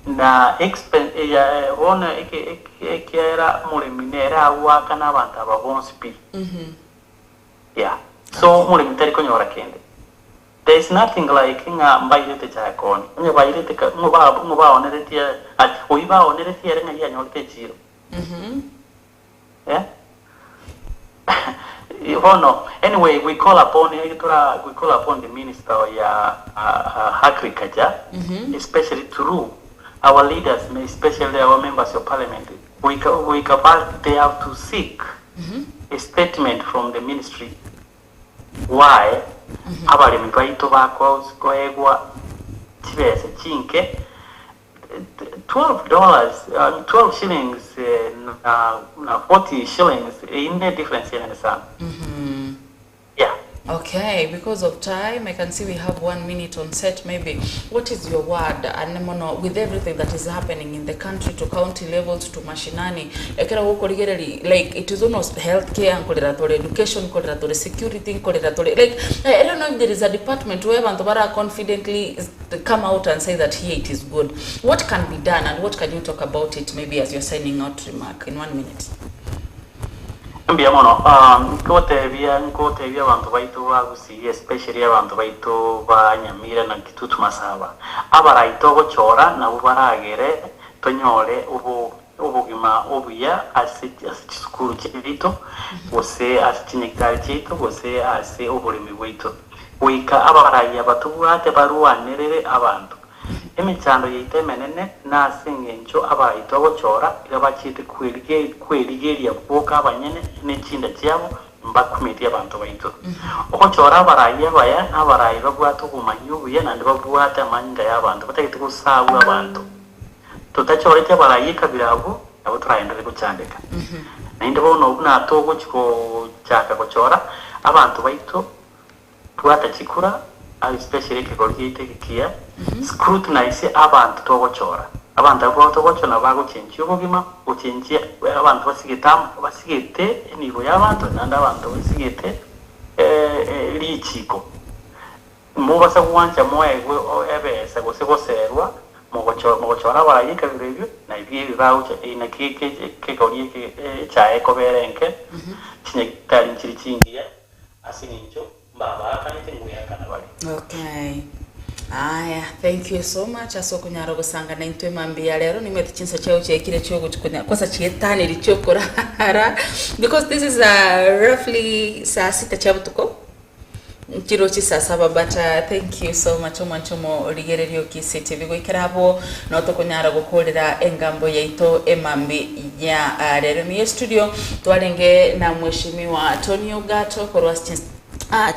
[SPEAKER 2] na expense ya ona ekera muliminera waka na abantu ababonsi yeah so mulimitari konyora kende. There is nothing like nga mbairete chakoni nye bairete ngoba oneretia at oiba oneretia renga ya nyolte chiro yeah. Anyway, we call upon the Minister of Agriculture, especially through our leaders, especially our members of Parliament. They have to seek a statement from the ministry why abalimi baito bakoegwa chibese chinke $12 shillings na 40 shillings in a difference in the sun. Yeah.
[SPEAKER 1] Okay, because of time, I can see we have 1 minute on set. Maybe what is your word, Anemono, with everything that is happening in the country to county levels to mashinani? Like it is almost healthcare, education, security, like I don't know if there is a department where Antobara confidently come out and say that here it is good. What can be done and what can you talk about it? Maybe as you're signing out remark in 1 minute.
[SPEAKER 2] Mbia mono nkotebia abantu baitu bagusi especially abantu baitu ba Nyamira na Kitutu Masaba abaraito gochora na ubaragere tonyole ubugima obuya asikuru chito gose asinyikari chito gose ase oburimi bwito wika abaraya batubwate baruanerere abantu emichando yitemenene na singencho abaito gochora igabachite kweligeria boka abanyene n'ichinda cyabo mbakumiti abantu baito ogochora abaraya baya abaraya babwate ubumanyubuye nandi babwate amanyinga y'abantu bategete gusawa abantu tutachorete abaraya kabirabo abo turayendere gucandika ninde bono natogo chiko chaka gochora abantu baito twatachikura especially kegorgite kikia scrutinize abantu togochora abantu abo togochona bago chenchi ubugima uchenchi abantu basigete nibo y'abantu nanda abantu basigete lichiko mubasa kuwancha moegwe ebesa goserwa mogochora barayika birebyo na ibiye bawucha ina kegorgike chae koberenke chinyekitali nchiricingiya asingincho baba kanite nguyakana bali.
[SPEAKER 1] Okay. Aya, thank you so much. Asoko nyaro gusanga na intwe mambia lero nimwe chinsa chao chekire cyo gukunya kosa chietani lichokora because this is roughly saa 6 chabutuko Chiro chisa saba, but thank you so much omanchomo rigererio KCTV goikarabo noto kunyara gukorera engambo yaito emambi ya rero mi studio twarenge na mheshimiwa Tony Ogato korwa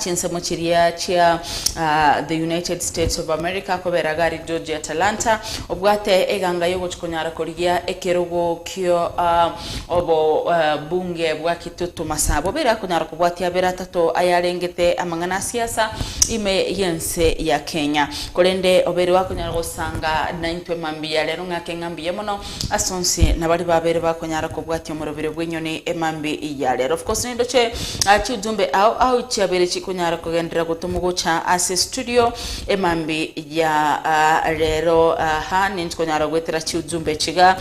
[SPEAKER 1] chinsemo chiria chia the United States of America kobera gari Georgia Atlanta obwate eganga yogo chikonyara korigia ekerogo kyo obo bunge bwa Kitutu Masabo bera kunyara kubwatia bera tato ayarengete amangana siasa ime yense ya Kenya kolende obere wakunyara gosanga naintwe mambia lero ngake ngambi yemono asonsi nabali babere bakunyara kubwatia murobere bwenyoni emambi ya lero of course nindoche chudumbe au chabere chikunyara kugendera gutumugocha ase studio emambi ya rero ninchikunyara gwetera chudumbe chiga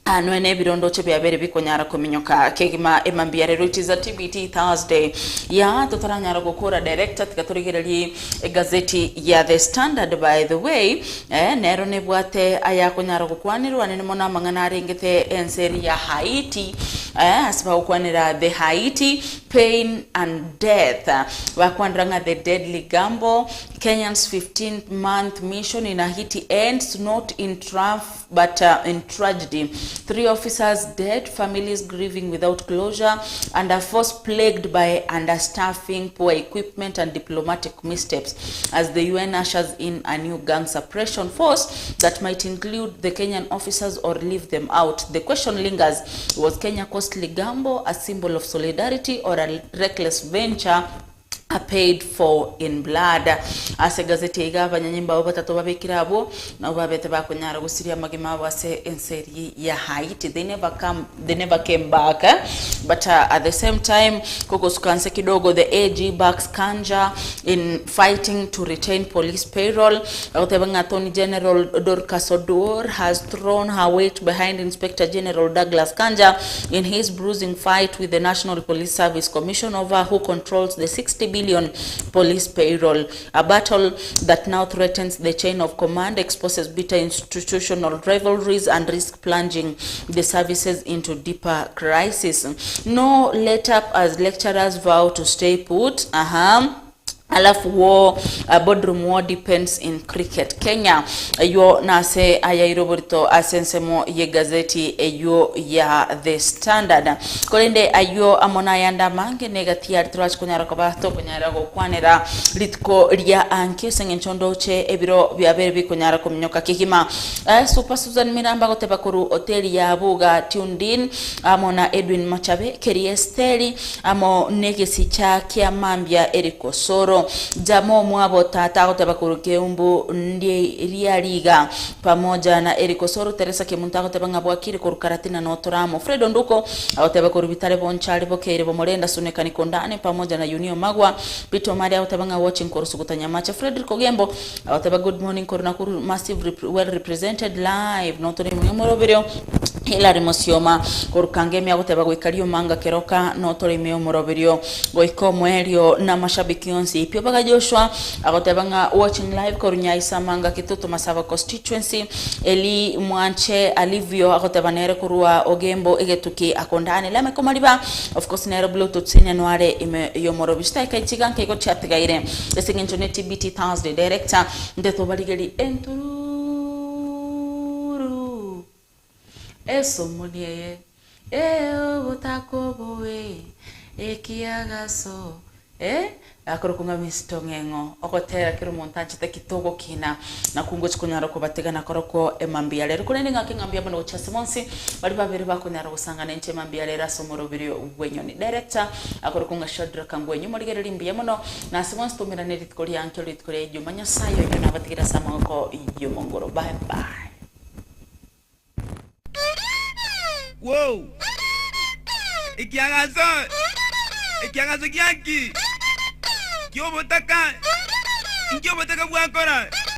[SPEAKER 1] Anwene birondo chebe abere bikonyara kuminyoka kegima emambia rero it is a TBT Thursday ya totaranyara gukora director tikaturigereri gazeti ya The Standard by the way nero nebwate aya kunyara gukwanirwa nene mona mangana arengete enseri ya Haiti asiba ukwanira the Haiti pain and death wakwandanga the deadly gamble Kenya's 15-month mission in Haiti ends not in triumph but in tragedy. 3 officers dead, families grieving without closure, and a force plagued by understaffing, poor equipment, and diplomatic missteps as the UN ushers in a new gang suppression force that might include the Kenyan officers or leave them out. The question lingers, was Kenya costly gamble a symbol of solidarity or a reckless venture paid for in blood? Ase gazeti igava nyanyimba obatatu babikirabo na obabete bakunyara gusiria magima wase enseri ya Haiti. They never came back but at the same time kokosukanse kidogo the AG backs Kanja in fighting to retain police payroll. Otebanga Attorney General Dorcas Oduor has thrown her weight behind Inspector General Douglas Kanja in his bruising fight with the National Police Service Commission over who controls the 60 billion police payroll. A battle that now threatens the chain of command, exposes bitter institutional rivalries, and risk plunging the services into deeper crisis. No let up as lecturers vow to stay put. alafu wo boardroom wo depends in cricket Kenya yo nase ayairoborito asensemo ye gazeti eyo ya The Standard kolende ayo amona yanda mange negatia trash kunyara ko bato kunyara go kwanera litko ria anke sengenchondo che ebiro byabere bikunyara ko mnyoka kihima Super Susan Miramba go tebakuru hoteli ya Buga Tundin amona Edwin Machabe Keriesteri amo negesi cha kia mambia Eriko Soro Jamo mwabo tata goteba kuruke umbu ndiye liga pamoja na Eriko Soro Teresa Kimunta goteba ngabwakiri kurukaratina no toramo Fredo Nduko goteba kurubitale bonchali bokere bomolenda sunekani kondane pamoja na Junio Magwa Pito Maria goteba nga watching korusu kutanyamacha Frederick Ogembo goteba good morning koruna kuru massive well represented live no tori moroberio Hilary Mosioma korukangemia goteba gwikario manga keroka no tori moroberio goiko mwerio na mashabiki onsi ipyo baga Joshua agotebanga watching live korunya isamanga kitutu Masava constituency Eli Mwanche Alivio agotebanere kurua Ogembo egetuki akondane lame komaliba of course nero bluetooth sinyanware ime yomorobista ikaichiganke iko chatgaire esingenjone TBT Thursday director ndeto baligeli enturu eso moniye otakobowe ekiagaso akorokunga mistongengo okotera kiro montaje tekitogo kina na kungo chikunyara ko bategana koroko emambia lero kunene ngake ngambia bano chase monsi bali babiri bakunyara gusanga nenche mambia lero asomoro birio Enyoni director akorokunga Shadrack Kangwenyu moligere limbiye mono na simonsi tumira nedit kori ankelo dit kori jumanya sayo yona batigira samako yumongoro bye bye.
[SPEAKER 17] Wow, ikiagazo kiaki Kyo botaka bwakora